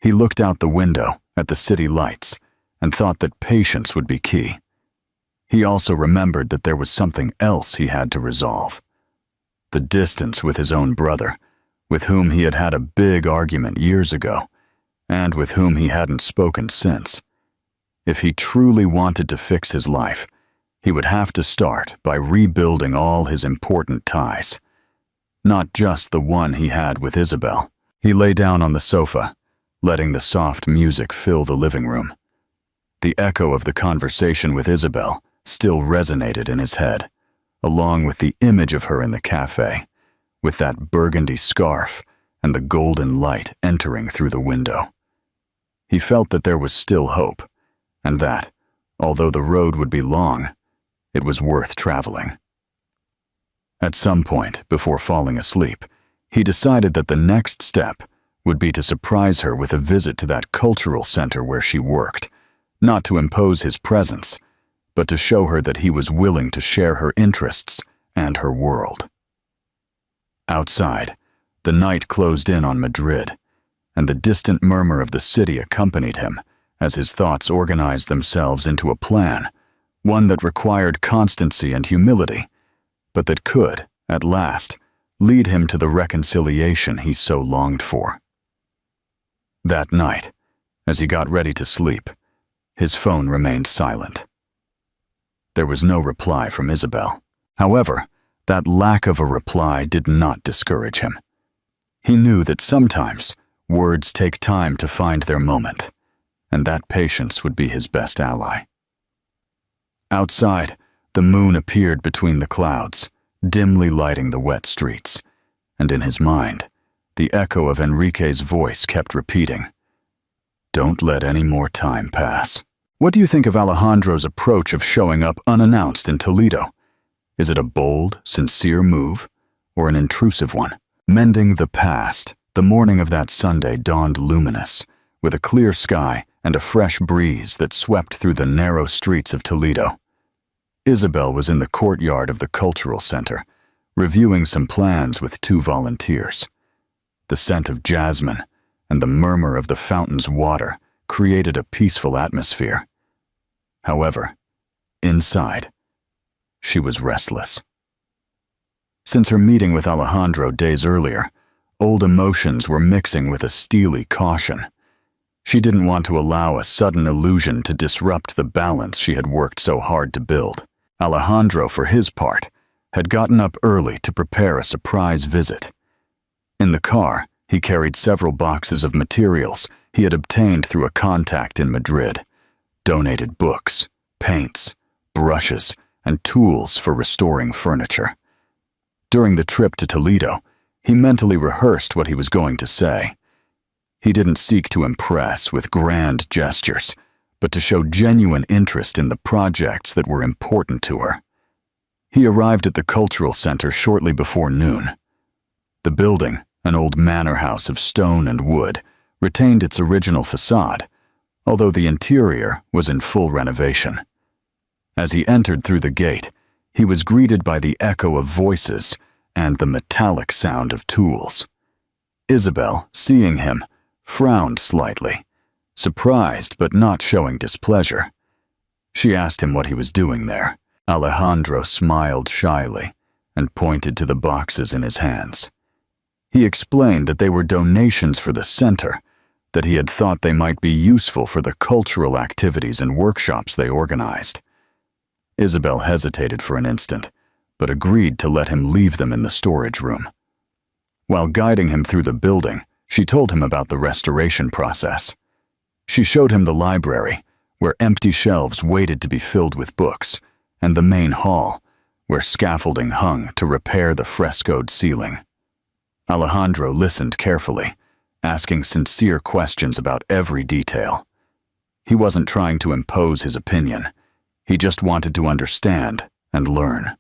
He looked out the window at the city lights and thought that patience would be key. He also remembered that there was something else he had to resolve. The distance with his own brother, with whom he had had a big argument years ago, and with whom he hadn't spoken since. If he truly wanted to fix his life, he would have to start by rebuilding all his important ties. Not just the one he had with Isabel. He lay down on the sofa, letting the soft music fill the living room. The echo of the conversation with Isabel still resonated in his head, along with the image of her in the cafe, with that burgundy scarf and the golden light entering through the window. He felt that there was still hope, and that, although the road would be long, it was worth traveling. At some point, before falling asleep, he decided that the next step would be to surprise her with a visit to that cultural center where she worked, not to impose his presence, but to show her that he was willing to share her interests and her world. Outside, the night closed in on Madrid, and the distant murmur of the city accompanied him as his thoughts organized themselves into a plan, one that required constancy and humility, but that could, at last, lead him to the reconciliation he so longed for. That night, as he got ready to sleep, his phone remained silent. There was no reply from Isabel. However, that lack of a reply did not discourage him. He knew that sometimes words take time to find their moment, and that patience would be his best ally. Outside, the moon appeared between the clouds, dimly lighting the wet streets, and in his mind, the echo of Enrique's voice kept repeating, "Don't let any more time pass." What do you think of Alejandro's approach of showing up unannounced in Toledo? Is it a bold, sincere move, or an intrusive one? Mending the past, the morning of that Sunday dawned luminous, with a clear sky and a fresh breeze that swept through the narrow streets of Toledo. Isabel was in the courtyard of the cultural center, reviewing some plans with 2 volunteers. The scent of jasmine and the murmur of the fountain's water created a peaceful atmosphere. However, inside, she was restless. Since her meeting with Alejandro days earlier, old emotions were mixing with a steely caution. She didn't want to allow a sudden illusion to disrupt the balance she had worked so hard to build. Alejandro, for his part, had gotten up early to prepare a surprise visit. In the car, he carried several boxes of materials he had obtained through a contact in Madrid, donated books, paints, brushes, and tools for restoring furniture. During the trip to Toledo, he mentally rehearsed what he was going to say. He didn't seek to impress with grand gestures, but to show genuine interest in the projects that were important to her. He arrived at the cultural center shortly before noon. The building, an old manor house of stone and wood, retained its original facade, although the interior was in full renovation. As he entered through the gate, he was greeted by the echo of voices and the metallic sound of tools. Isabel, seeing him, frowned slightly, surprised but not showing displeasure. She asked him what he was doing there. Alejandro smiled shyly and pointed to the boxes in his hands. He explained that they were donations for the center, that he had thought they might be useful for the cultural activities and workshops they organized. Isabel hesitated for an instant, but agreed to let him leave them in the storage room. While guiding him through the building, she told him about the restoration process. She showed him the library, where empty shelves waited to be filled with books, and the main hall, where scaffolding hung to repair the frescoed ceiling. Alejandro listened carefully, asking sincere questions about every detail. He wasn't trying to impose his opinion. He just wanted to understand and learn.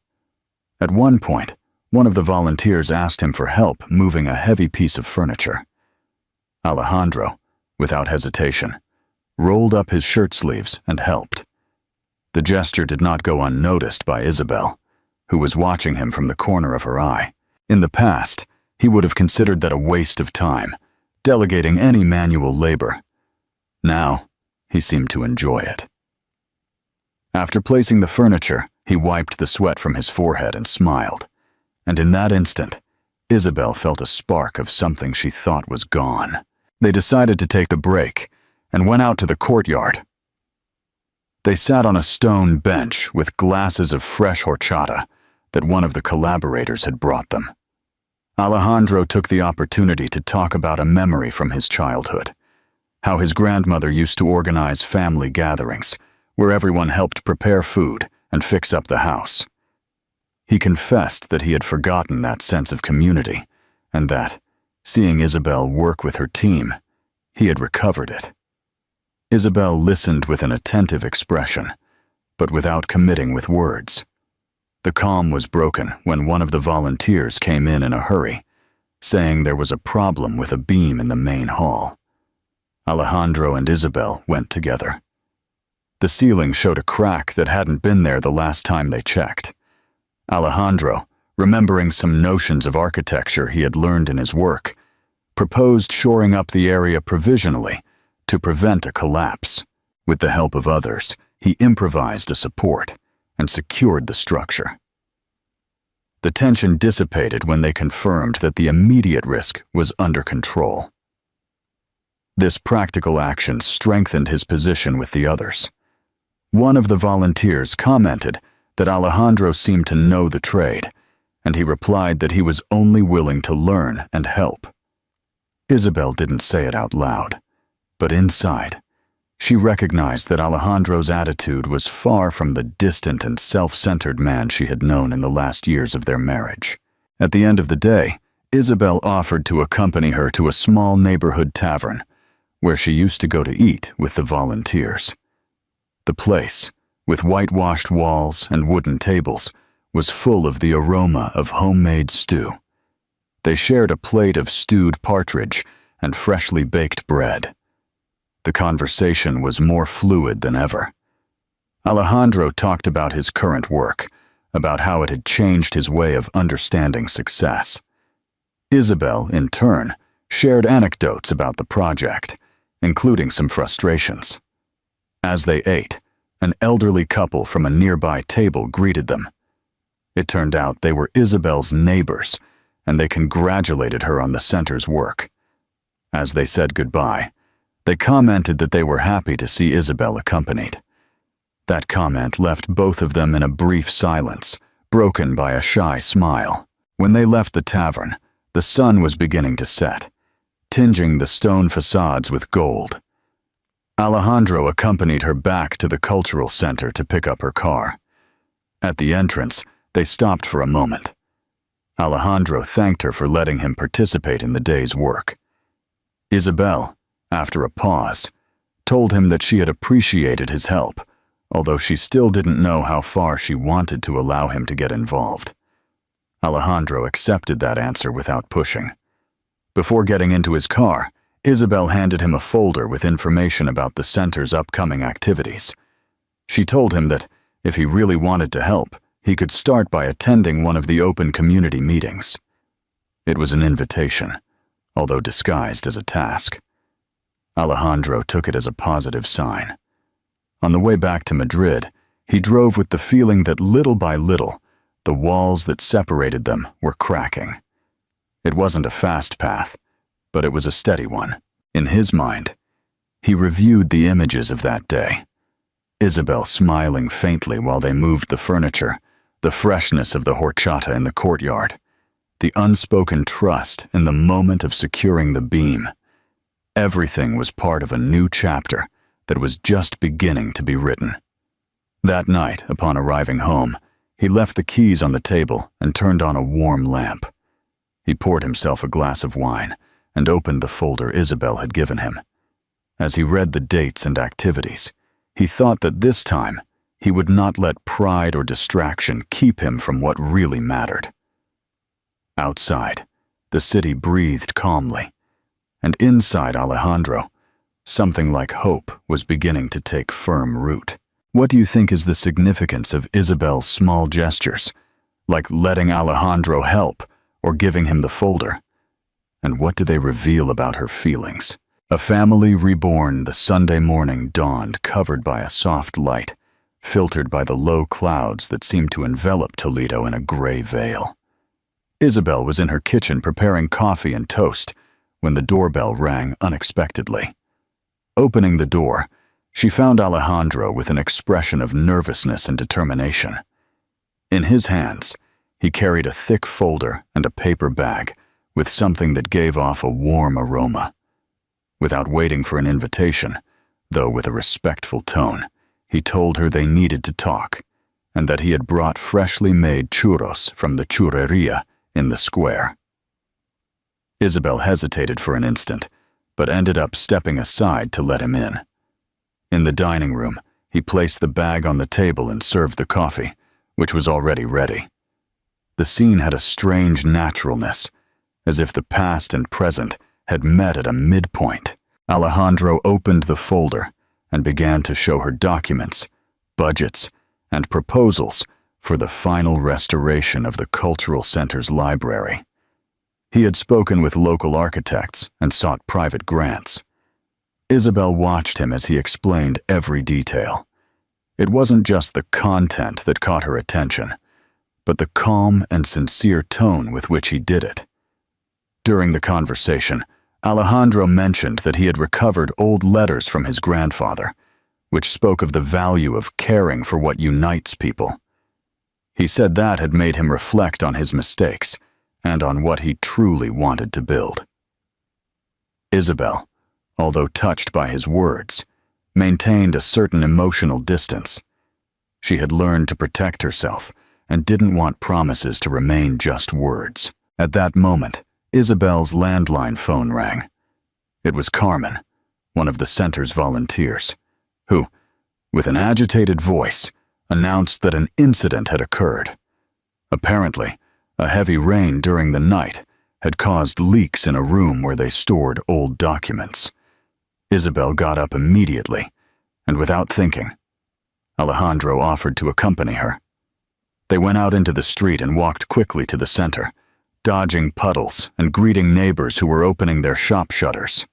At one point, one of the volunteers asked him for help moving a heavy piece of furniture. Alejandro, without hesitation, rolled up his shirt sleeves and helped. The gesture did not go unnoticed by Isabel, who was watching him from the corner of her eye. In the past, he would have considered that a waste of time, delegating any manual labor. Now, he seemed to enjoy it. After placing the furniture, he wiped the sweat from his forehead and smiled. And in that instant, Isabel felt a spark of something she thought was gone. They decided to take the break and went out to the courtyard. They sat on a stone bench with glasses of fresh horchata that one of the collaborators had brought them. Alejandro took the opportunity to talk about a memory from his childhood, how his grandmother used to organize family gatherings, where everyone helped prepare food and fix up the house. He confessed that he had forgotten that sense of community, and that, seeing Isabel work with her team, he had recovered it. Isabel listened with an attentive expression, but without committing with words. The calm was broken when one of the volunteers came in a hurry, saying there was a problem with a beam in the main hall. Alejandro and Isabel went together. The ceiling showed a crack that hadn't been there the last time they checked. Alejandro, remembering some notions of architecture he had learned in his work, proposed shoring up the area provisionally to prevent a collapse. With the help of others, he improvised a support and secured the structure. The tension dissipated when they confirmed that the immediate risk was under control. This practical action strengthened his position with the others. One of the volunteers commented that Alejandro seemed to know the trade, and he replied that he was only willing to learn and help. Isabel didn't say it out loud, but inside, she recognized that Alejandro's attitude was far from the distant and self-centered man she had known in the last years of their marriage. At the end of the day, Isabel offered to accompany her to a small neighborhood tavern, where she used to go to eat with the volunteers. The place, with whitewashed walls and wooden tables, was full of the aroma of homemade stew. They shared a plate of stewed partridge and freshly baked bread. The conversation was more fluid than ever. Alejandro talked about his current work, about how it had changed his way of understanding success. Isabel, in turn, shared anecdotes about the project, including some frustrations. As they ate, an elderly couple from a nearby table greeted them. It turned out they were Isabel's neighbors, and they congratulated her on the center's work. As they said goodbye, they commented that they were happy to see Isabel accompanied. That comment left both of them in a brief silence, broken by a shy smile. When they left the tavern, the sun was beginning to set, tinging the stone facades with gold. Alejandro accompanied her back to the cultural center to pick up her car. At the entrance, they stopped for a moment. Alejandro thanked her for letting him participate in the day's work. Isabel, after a pause, told him that she had appreciated his help, although she still didn't know how far she wanted to allow him to get involved. Alejandro accepted that answer without pushing. Before getting into his car, Isabel handed him a folder with information about the center's upcoming activities. She told him that, if he really wanted to help, he could start by attending one of the open community meetings. It was an invitation, although disguised as a task. Alejandro took it as a positive sign. On the way back to Madrid, he drove with the feeling that little by little, the walls that separated them were cracking. It wasn't a fast path, but it was a steady one. In his mind, he reviewed the images of that day. Isabel smiling faintly while they moved the furniture, the freshness of the horchata in the courtyard, the unspoken trust in the moment of securing the beam. Everything was part of a new chapter that was just beginning to be written. That night, upon arriving home, he left the keys on the table and turned on a warm lamp. He poured himself a glass of wine and opened the folder Isabel had given him. As he read the dates and activities, he thought that this time he would not let pride or distraction keep him from what really mattered. Outside, the city breathed calmly, and inside Alejandro, something like hope was beginning to take firm root. What do you think is the significance of Isabel's small gestures, like letting Alejandro help or giving him the folder? And what do they reveal about her feelings? A family reborn. The Sunday morning dawned covered by a soft light, filtered by the low clouds that seemed to envelop Toledo in a gray veil. Isabel was in her kitchen preparing coffee and toast when the doorbell rang unexpectedly. Opening the door, she found Alejandro with an expression of nervousness and determination. In his hands, he carried a thick folder and a paper bag with something that gave off a warm aroma. Without waiting for an invitation, though with a respectful tone, he told her they needed to talk, and that he had brought freshly made churros from the churreria in the square. Isabel hesitated for an instant, but ended up stepping aside to let him in. In the dining room, he placed the bag on the table and served the coffee, which was already ready. The scene had a strange naturalness, as if the past and present had met at a midpoint. Alejandro opened the folder and began to show her documents, budgets, and proposals for the final restoration of the cultural center's library. He had spoken with local architects and sought private grants. Isabel watched him as he explained every detail. It wasn't just the content that caught her attention, but the calm and sincere tone with which he did it. During the conversation, Alejandro mentioned that he had recovered old letters from his grandfather, which spoke of the value of caring for what unites people. He said that had made him reflect on his mistakes and on what he truly wanted to build. Isabel, although touched by his words, maintained a certain emotional distance. She had learned to protect herself and didn't want promises to remain just words. At that moment, Isabel's landline phone rang. It was Carmen, one of the center's volunteers, who, with an agitated voice, announced that an incident had occurred. Apparently, a heavy rain during the night had caused leaks in a room where they stored old documents. Isabel got up immediately, and without thinking, Alejandro offered to accompany her. They went out into the street and walked quickly to the center, dodging puddles and greeting neighbors who were opening their shop shutters.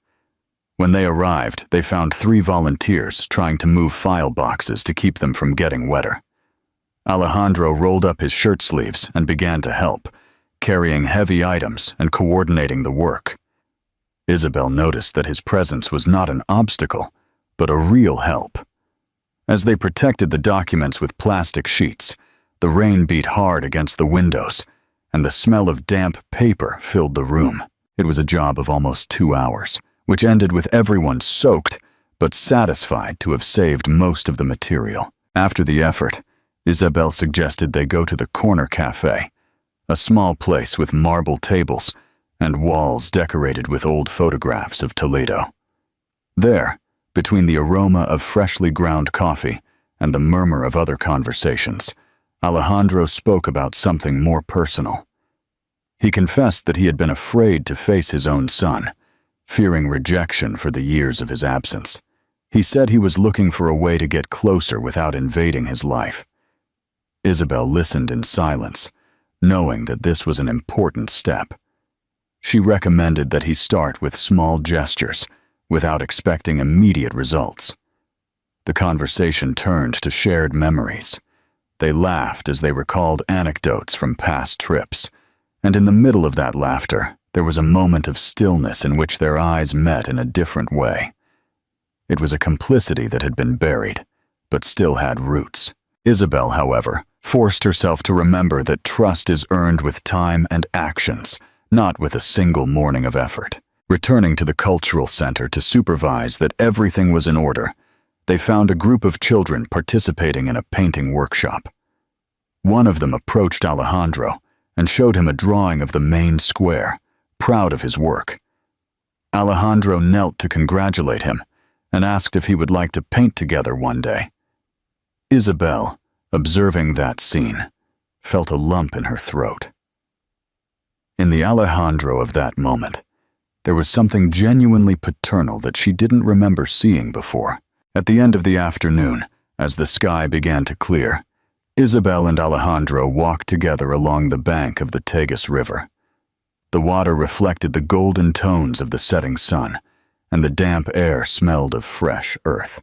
When they arrived, they found 3 volunteers trying to move file boxes to keep them from getting wetter. Alejandro rolled up his shirt sleeves and began to help, carrying heavy items and coordinating the work. Isabel noticed that his presence was not an obstacle, but a real help. As they protected the documents with plastic sheets, the rain beat hard against the windows, and the smell of damp paper filled the room. It was a job of almost 2 hours, which ended with everyone soaked, but satisfied to have saved most of the material. After the effort, Isabel suggested they go to the corner cafe, a small place with marble tables and walls decorated with old photographs of Toledo. There, between the aroma of freshly ground coffee and the murmur of other conversations, Alejandro spoke about something more personal. He confessed that he had been afraid to face his own son, fearing rejection for the years of his absence. He said he was looking for a way to get closer without invading his life. Isabel listened in silence, knowing that this was an important step. She recommended that he start with small gestures, without expecting immediate results. The conversation turned to shared memories. They laughed as they recalled anecdotes from past trips, and in the middle of that laughter, there was a moment of stillness in which their eyes met in a different way. It was a complicity that had been buried, but still had roots. Isabel, however, forced herself to remember that trust is earned with time and actions, not with a single morning of effort. Returning to the cultural center to supervise that everything was in order, they found a group of children participating in a painting workshop. One of them approached Alejandro and showed him a drawing of the main square, proud of his work. Alejandro knelt to congratulate him and asked if he would like to paint together one day. Isabel, observing that scene, felt a lump in her throat. In the Alejandro of that moment, there was something genuinely paternal that she didn't remember seeing before. At the end of the afternoon, as the sky began to clear, Isabel and Alejandro walked together along the bank of the Tagus River. The water reflected the golden tones of the setting sun, and the damp air smelled of fresh earth.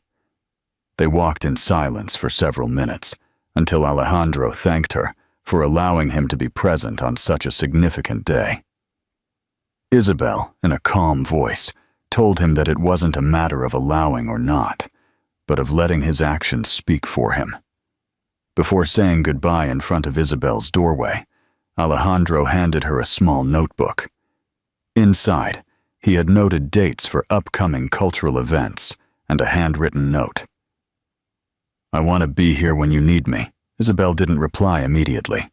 They walked in silence for several minutes, until Alejandro thanked her for allowing him to be present on such a significant day. Isabel, in a calm voice, told him that it wasn't a matter of allowing or not, but of letting his actions speak for him. Before saying goodbye in front of Isabel's doorway, Alejandro handed her a small notebook. Inside, he had noted dates for upcoming cultural events and a handwritten note. "I want to be here when you need me." Isabel didn't reply immediately.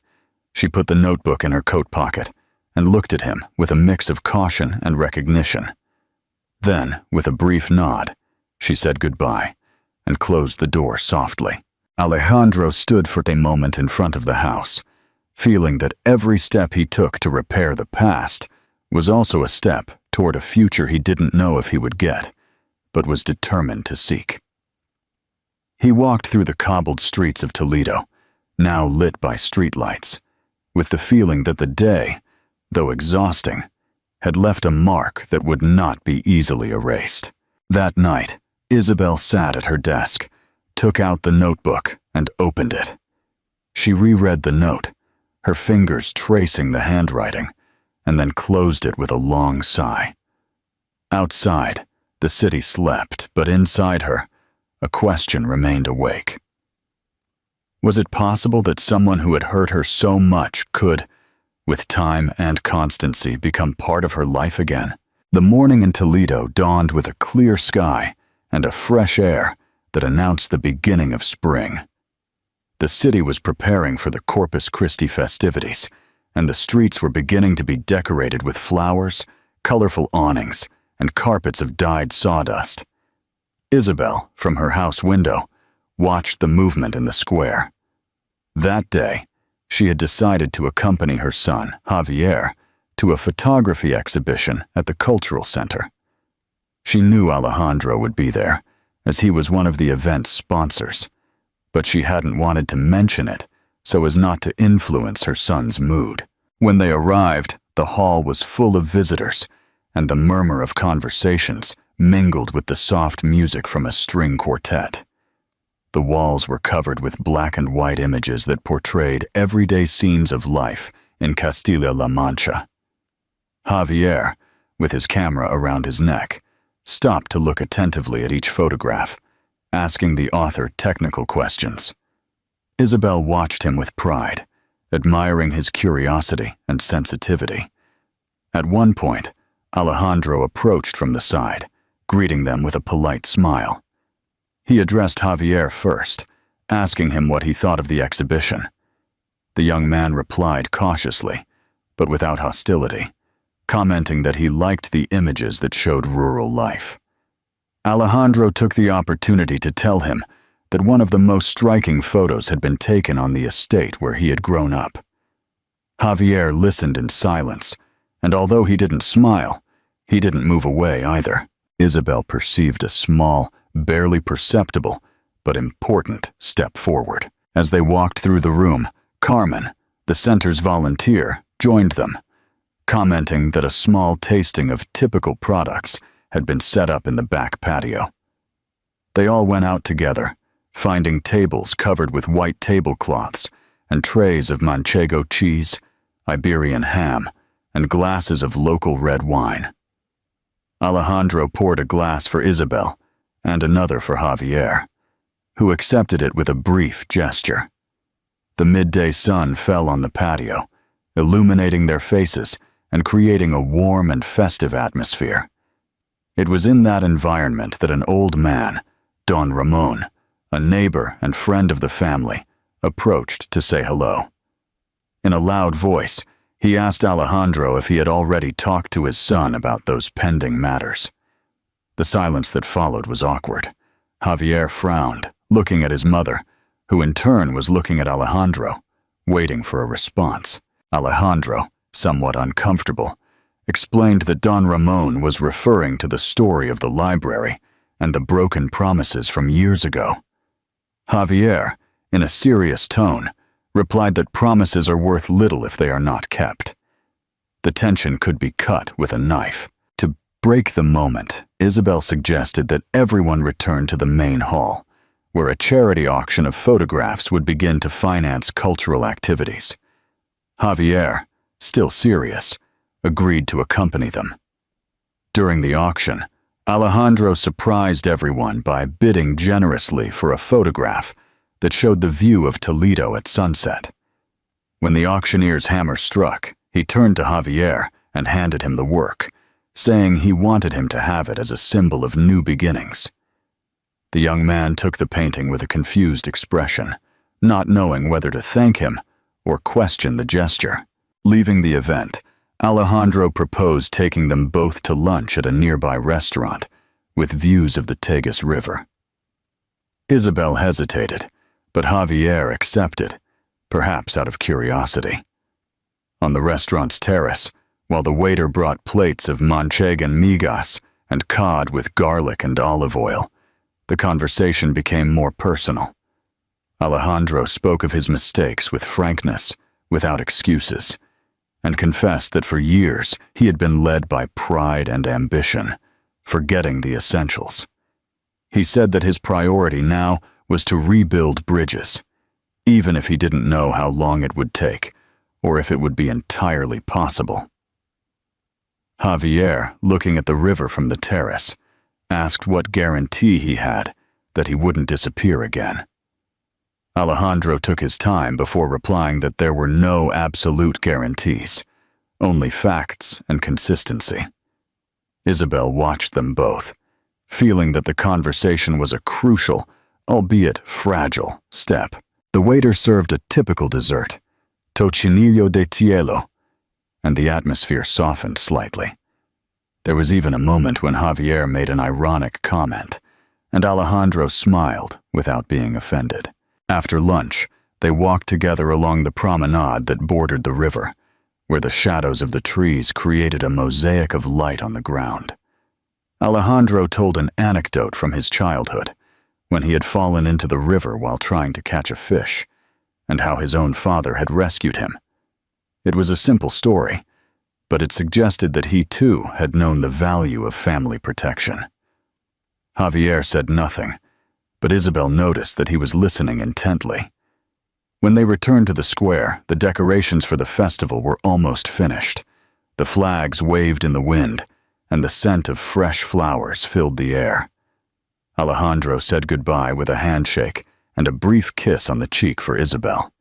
She put the notebook in her coat pocket and looked at him with a mix of caution and recognition. Then, with a brief nod, she said goodbye and closed the door softly. Alejandro stood for a moment in front of the house, feeling that every step he took to repair the past was also a step toward a future he didn't know if he would get, but was determined to seek. He walked through the cobbled streets of Toledo, now lit by streetlights, with the feeling that the day, though exhausting, had left a mark that would not be easily erased. That night, Isabel sat at her desk, took out the notebook, and opened it. She reread the note, her fingers tracing the handwriting, and then closed it with a long sigh. Outside, the city slept, but inside her, a question remained awake. Was it possible that someone who had hurt her so much could, with time and constancy, become part of her life again? The morning in Toledo dawned with a clear sky and a fresh air that announced the beginning of spring. The city was preparing for the Corpus Christi festivities, and the streets were beginning to be decorated with flowers, colorful awnings, and carpets of dyed sawdust. Isabel, from her house window, watched the movement in the square. That day, She had decided to accompany her son, Javier, to a photography exhibition at the cultural center. She knew Alejandro would be there, as he was one of the event's sponsors, but she hadn't wanted to mention it so as not to influence her son's mood. When they arrived, the hall was full of visitors, and the murmur of conversations mingled with the soft music from a string quartet. The walls were covered with black and white images that portrayed everyday scenes of life in Castilla-La Mancha. Javier, with his camera around his neck, stopped to look attentively at each photograph, asking the author technical questions. Isabel watched him with pride, admiring his curiosity and sensitivity. At one point, Alejandro approached from the side, greeting them with a polite smile. He addressed Javier first, asking him what he thought of the exhibition. The young man replied cautiously, but without hostility, commenting that he liked the images that showed rural life. Alejandro took the opportunity to tell him that one of the most striking photos had been taken on the estate where he had grown up. Javier listened in silence, and although he didn't smile, he didn't move away either. Isabel perceived a small, barely perceptible, but important step forward. As they walked through the room, Carmen, the center's volunteer, joined them, commenting that a small tasting of typical products had been set up in the back patio. They all went out together, finding tables covered with white tablecloths and trays of manchego cheese, Iberian ham, and glasses of local red wine. Alejandro poured a glass for Isabel and another for Javier, who accepted it with a brief gesture. The midday sun fell on the patio, illuminating their faces and creating a warm and festive atmosphere. It was in that environment that an old man, Don Ramon, a neighbor and friend of the family, approached to say hello. In a loud voice, he asked Alejandro if he had already talked to his son about those pending matters. The silence that followed was awkward. Javier frowned, looking at his mother, who in turn was looking at Alejandro, waiting for a response. Alejandro, somewhat uncomfortable, explained that Don Ramon was referring to the story of the library and the broken promises from years ago. Javier, in a serious tone, replied that promises are worth little if they are not kept. The tension could be cut with a knife. To break the moment, Isabel suggested that everyone return to the main hall, where a charity auction of photographs would begin to finance cultural activities. Javier, still serious, agreed to accompany them. During the auction, Alejandro surprised everyone by bidding generously for a photograph that showed the view of Toledo at sunset. When the auctioneer's hammer struck, he turned to Javier and handed him the work, saying he wanted him to have it as a symbol of new beginnings. The young man took the painting with a confused expression, not knowing whether to thank him or question the gesture. Leaving the event, Alejandro proposed taking them both to lunch at a nearby restaurant with views of the Tagus River. Isabel hesitated, but Javier accepted, perhaps out of curiosity. On the restaurant's terrace, while the waiter brought plates of manchegan migas and cod with garlic and olive oil, the conversation became more personal. Alejandro spoke of his mistakes with frankness, without excuses, and confessed that for years he had been led by pride and ambition, forgetting the essentials. He said that his priority now was to rebuild bridges, even if he didn't know how long it would take, or if it would be entirely possible. Javier, looking at the river from the terrace, asked what guarantee he had that he wouldn't disappear again. Alejandro took his time before replying that there were no absolute guarantees, only facts and consistency. Isabel watched them both, feeling that the conversation was a crucial, albeit fragile, step. The waiter served a typical dessert, toccinillo de cielo, and the atmosphere softened slightly. There was even a moment when Javier made an ironic comment, and Alejandro smiled without being offended. After lunch, they walked together along the promenade that bordered the river, where the shadows of the trees created a mosaic of light on the ground. Alejandro told an anecdote from his childhood, when he had fallen into the river while trying to catch a fish, and how his own father had rescued him. It was a simple story, but it suggested that he too had known the value of family protection. Javier said nothing, but Isabel noticed that he was listening intently. When they returned to the square, the decorations for the festival were almost finished. The flags waved in the wind, and the scent of fresh flowers filled the air. Alejandro said goodbye with a handshake and a brief kiss on the cheek for Isabel.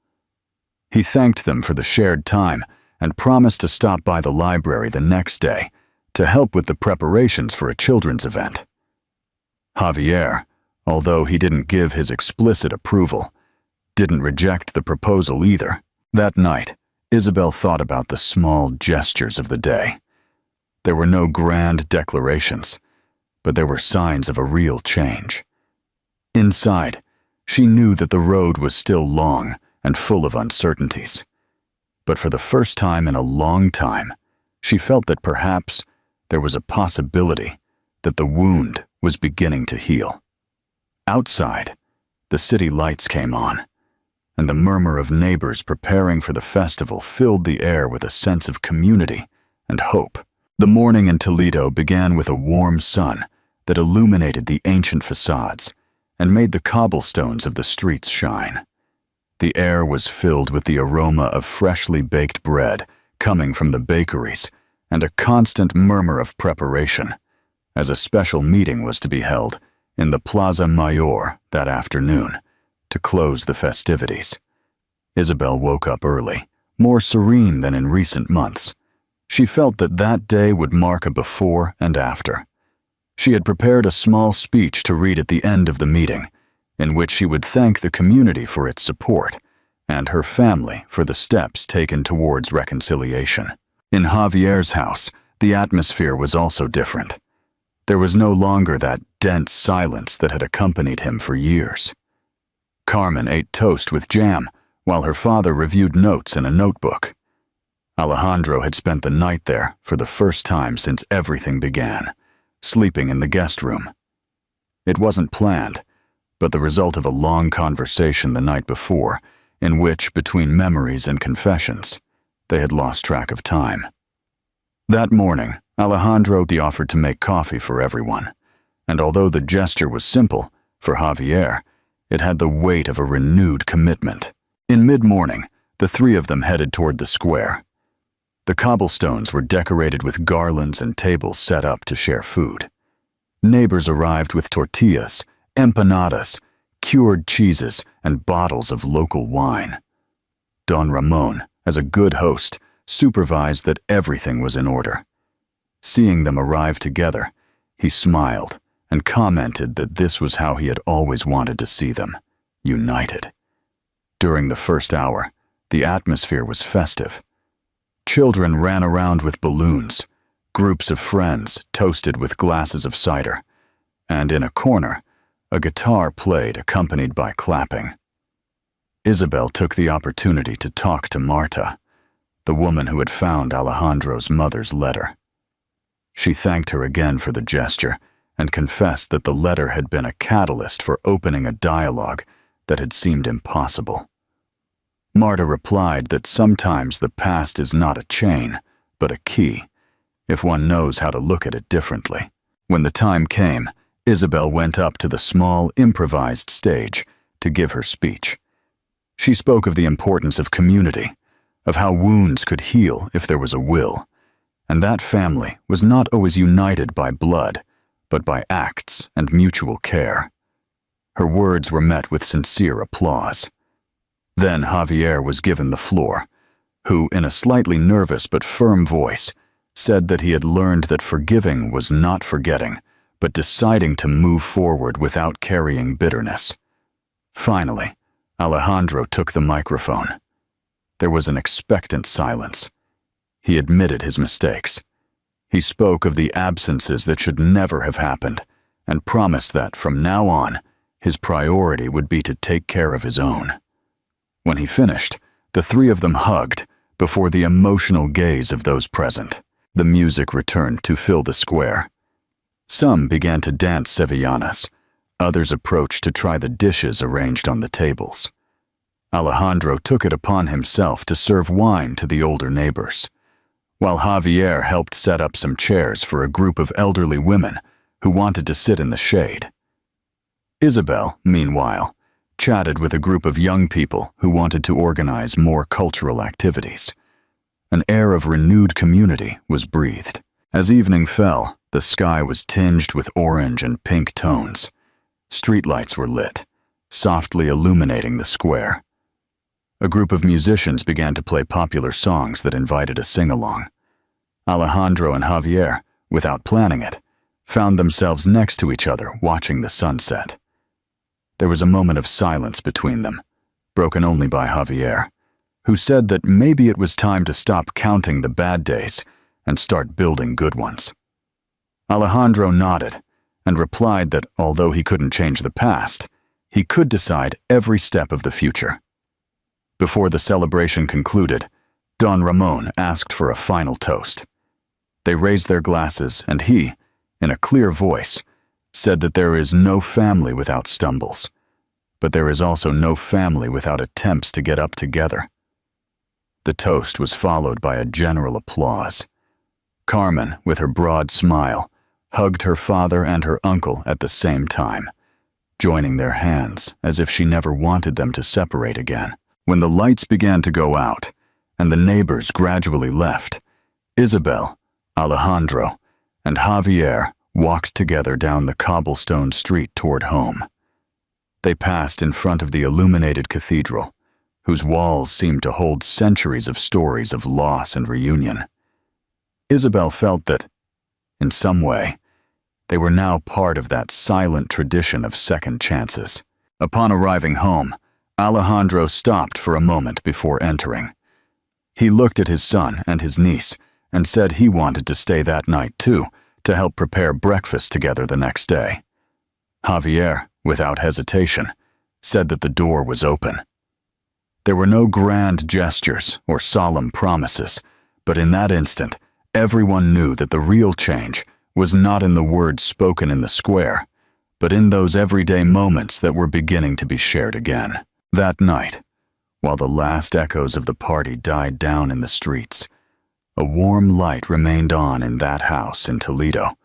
He thanked them for the shared time and promised to stop by the library the next day to help with the preparations for a children's event. Javier, although he didn't give his explicit approval, didn't reject the proposal either. That night, Isabel thought about the small gestures of the day. There were no grand declarations, but there were signs of a real change. Inside, she knew that the road was still long and full of uncertainties. But for the first time in a long time, she felt that perhaps there was a possibility that the wound was beginning to heal. Outside, the city lights came on, and the murmur of neighbors preparing for the festival filled the air with a sense of community and hope. The morning in Toledo began with a warm sun that illuminated the ancient facades and made the cobblestones of the streets shine. The air was filled with the aroma of freshly baked bread coming from the bakeries and a constant murmur of preparation, as a special meeting was to be held in the Plaza Mayor that afternoon to close the festivities. Isabel woke up early, more serene than in recent months. She felt that that day would mark a before and after. She had prepared a small speech to read at the end of the meeting, in which she would thank the community for its support and her family for the steps taken towards reconciliation. In Javier's house, the atmosphere was also different. There was no longer that dense silence that had accompanied him for years. Carmen ate toast with jam while her father reviewed notes in a notebook. Alejandro had spent the night there for the first time since everything began, sleeping in the guest room. It wasn't planned, but the result of a long conversation the night before, in which, between memories and confessions, they had lost track of time. That morning, Alejandro offered to make coffee for everyone, and although the gesture was simple, for Javier, it had the weight of a renewed commitment. In mid-morning, the three of them headed toward the square. The cobblestones were decorated with garlands and tables set up to share food. Neighbors arrived with tortillas, empanadas, cured cheeses, and bottles of local wine. Don Ramon, as a good host, supervised that everything was in order. Seeing them arrive together, he smiled and commented that this was how he had always wanted to see them, united. During the first hour, the atmosphere was festive. Children ran around with balloons, groups of friends toasted with glasses of cider, and in a corner, a guitar played accompanied by clapping. Isabel took the opportunity to talk to Marta, the woman who had found Alejandro's mother's letter. She thanked her again for the gesture and confessed that the letter had been a catalyst for opening a dialogue that had seemed impossible. Marta replied that sometimes the past is not a chain, but a key, if one knows how to look at it differently. When the time came, Isabel went up to the small, improvised stage to give her speech. She spoke of the importance of community, of how wounds could heal if there was a will, and that family was not always united by blood, but by acts and mutual care. Her words were met with sincere applause. Then Javier was given the floor, who, in a slightly nervous but firm voice, said that he had learned that forgiving was not forgetting, but deciding to move forward without carrying bitterness. Finally, Alejandro took the microphone. There was an expectant silence. He admitted his mistakes. He spoke of the absences that should never have happened, and promised that, from now on, his priority would be to take care of his own. When he finished, the three of them hugged before the emotional gaze of those present. The music returned to fill the square. Some began to dance sevillanas. Others approached to try the dishes arranged on the tables. Alejandro took it upon himself to serve wine to the older neighbors, while Javier helped set up some chairs for a group of elderly women who wanted to sit in the shade. Isabel, meanwhile, chatted with a group of young people who wanted to organize more cultural activities. An air of renewed community was breathed. As evening fell, the sky was tinged with orange and pink tones. Streetlights were lit, softly illuminating the square. A group of musicians began to play popular songs that invited a sing-along. Alejandro and Javier, without planning it, found themselves next to each other watching the sunset. There was a moment of silence between them, broken only by Javier, who said that maybe it was time to stop counting the bad days and start building good ones. Alejandro nodded and replied that although he couldn't change the past, he could decide every step of the future. Before the celebration concluded, Don Ramon asked for a final toast. They raised their glasses, and he, in a clear voice, said that there is no family without stumbles, but there is also no family without attempts to get up together. The toast was followed by a general applause. Carmen, with her broad smile, hugged her father and her uncle at the same time, joining their hands as if she never wanted them to separate again. When the lights began to go out and the neighbors gradually left, Isabel, Alejandro, and Javier walked together down the cobblestone street toward home. They passed in front of the illuminated cathedral, whose walls seemed to hold centuries of stories of loss and reunion. Isabel felt that, in some way, they were now part of that silent tradition of second chances. Upon arriving home, Alejandro stopped for a moment before entering. He looked at his son and his niece and said he wanted to stay that night too, to help prepare breakfast together the next day. Javier, without hesitation, said that the door was open. There were no grand gestures or solemn promises, but in that instant, everyone knew that the real change was not in the words spoken in the square, but in those everyday moments that were beginning to be shared again. That night, while the last echoes of the party died down in the streets, a warm light remained on in that house in Toledo,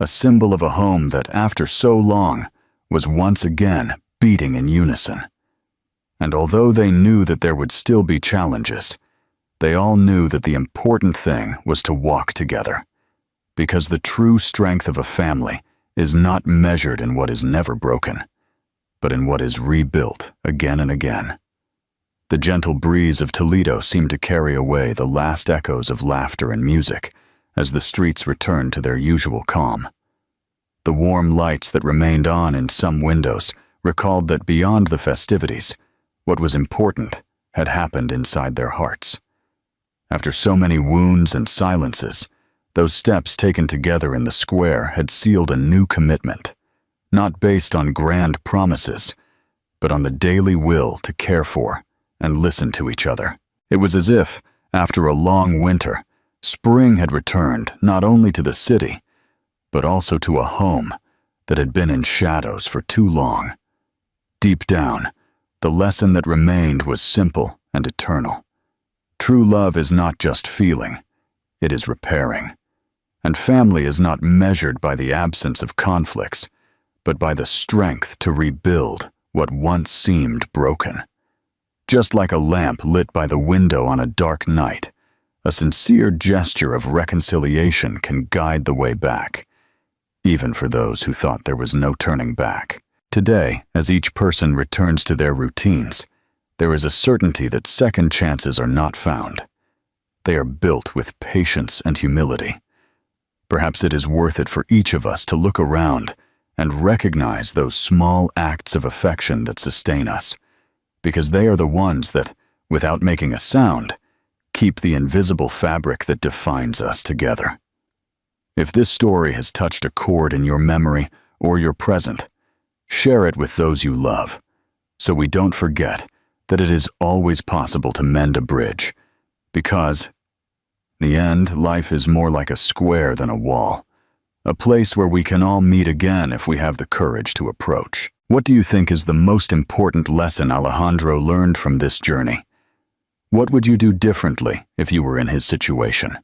a symbol of a home that, after so long, was once again beating in unison. And although they knew that there would still be challenges, they all knew that the important thing was to walk together, because the true strength of a family is not measured in what is never broken, but in what is rebuilt again and again. The gentle breeze of Toledo seemed to carry away the last echoes of laughter and music as the streets returned to their usual calm. The warm lights that remained on in some windows recalled that beyond the festivities, what was important had happened inside their hearts. After so many wounds and silences, those steps taken together in the square had sealed a new commitment, not based on grand promises, but on the daily will to care for and listen to each other. It was as if, after a long winter, spring had returned not only to the city, but also to a home that had been in shadows for too long. Deep down, the lesson that remained was simple and eternal. True love is not just feeling, it is repairing. And family is not measured by the absence of conflicts, but by the strength to rebuild what once seemed broken. Just like a lamp lit by the window on a dark night, a sincere gesture of reconciliation can guide the way back, even for those who thought there was no turning back. Today, as each person returns to their routines, there is a certainty that second chances are not found. They are built with patience and humility. Perhaps it is worth it for each of us to look around and recognize those small acts of affection that sustain us, because they are the ones that, without making a sound, keep the invisible fabric that defines us together. If this story has touched a chord in your memory or your present, share it with those you love, so we don't forget that it is always possible to mend a bridge, because, in the end, life is more like a square than a wall, a place where we can all meet again if we have the courage to approach. What do you think is the most important lesson Alejandro learned from this journey? What would you do differently if you were in his situation?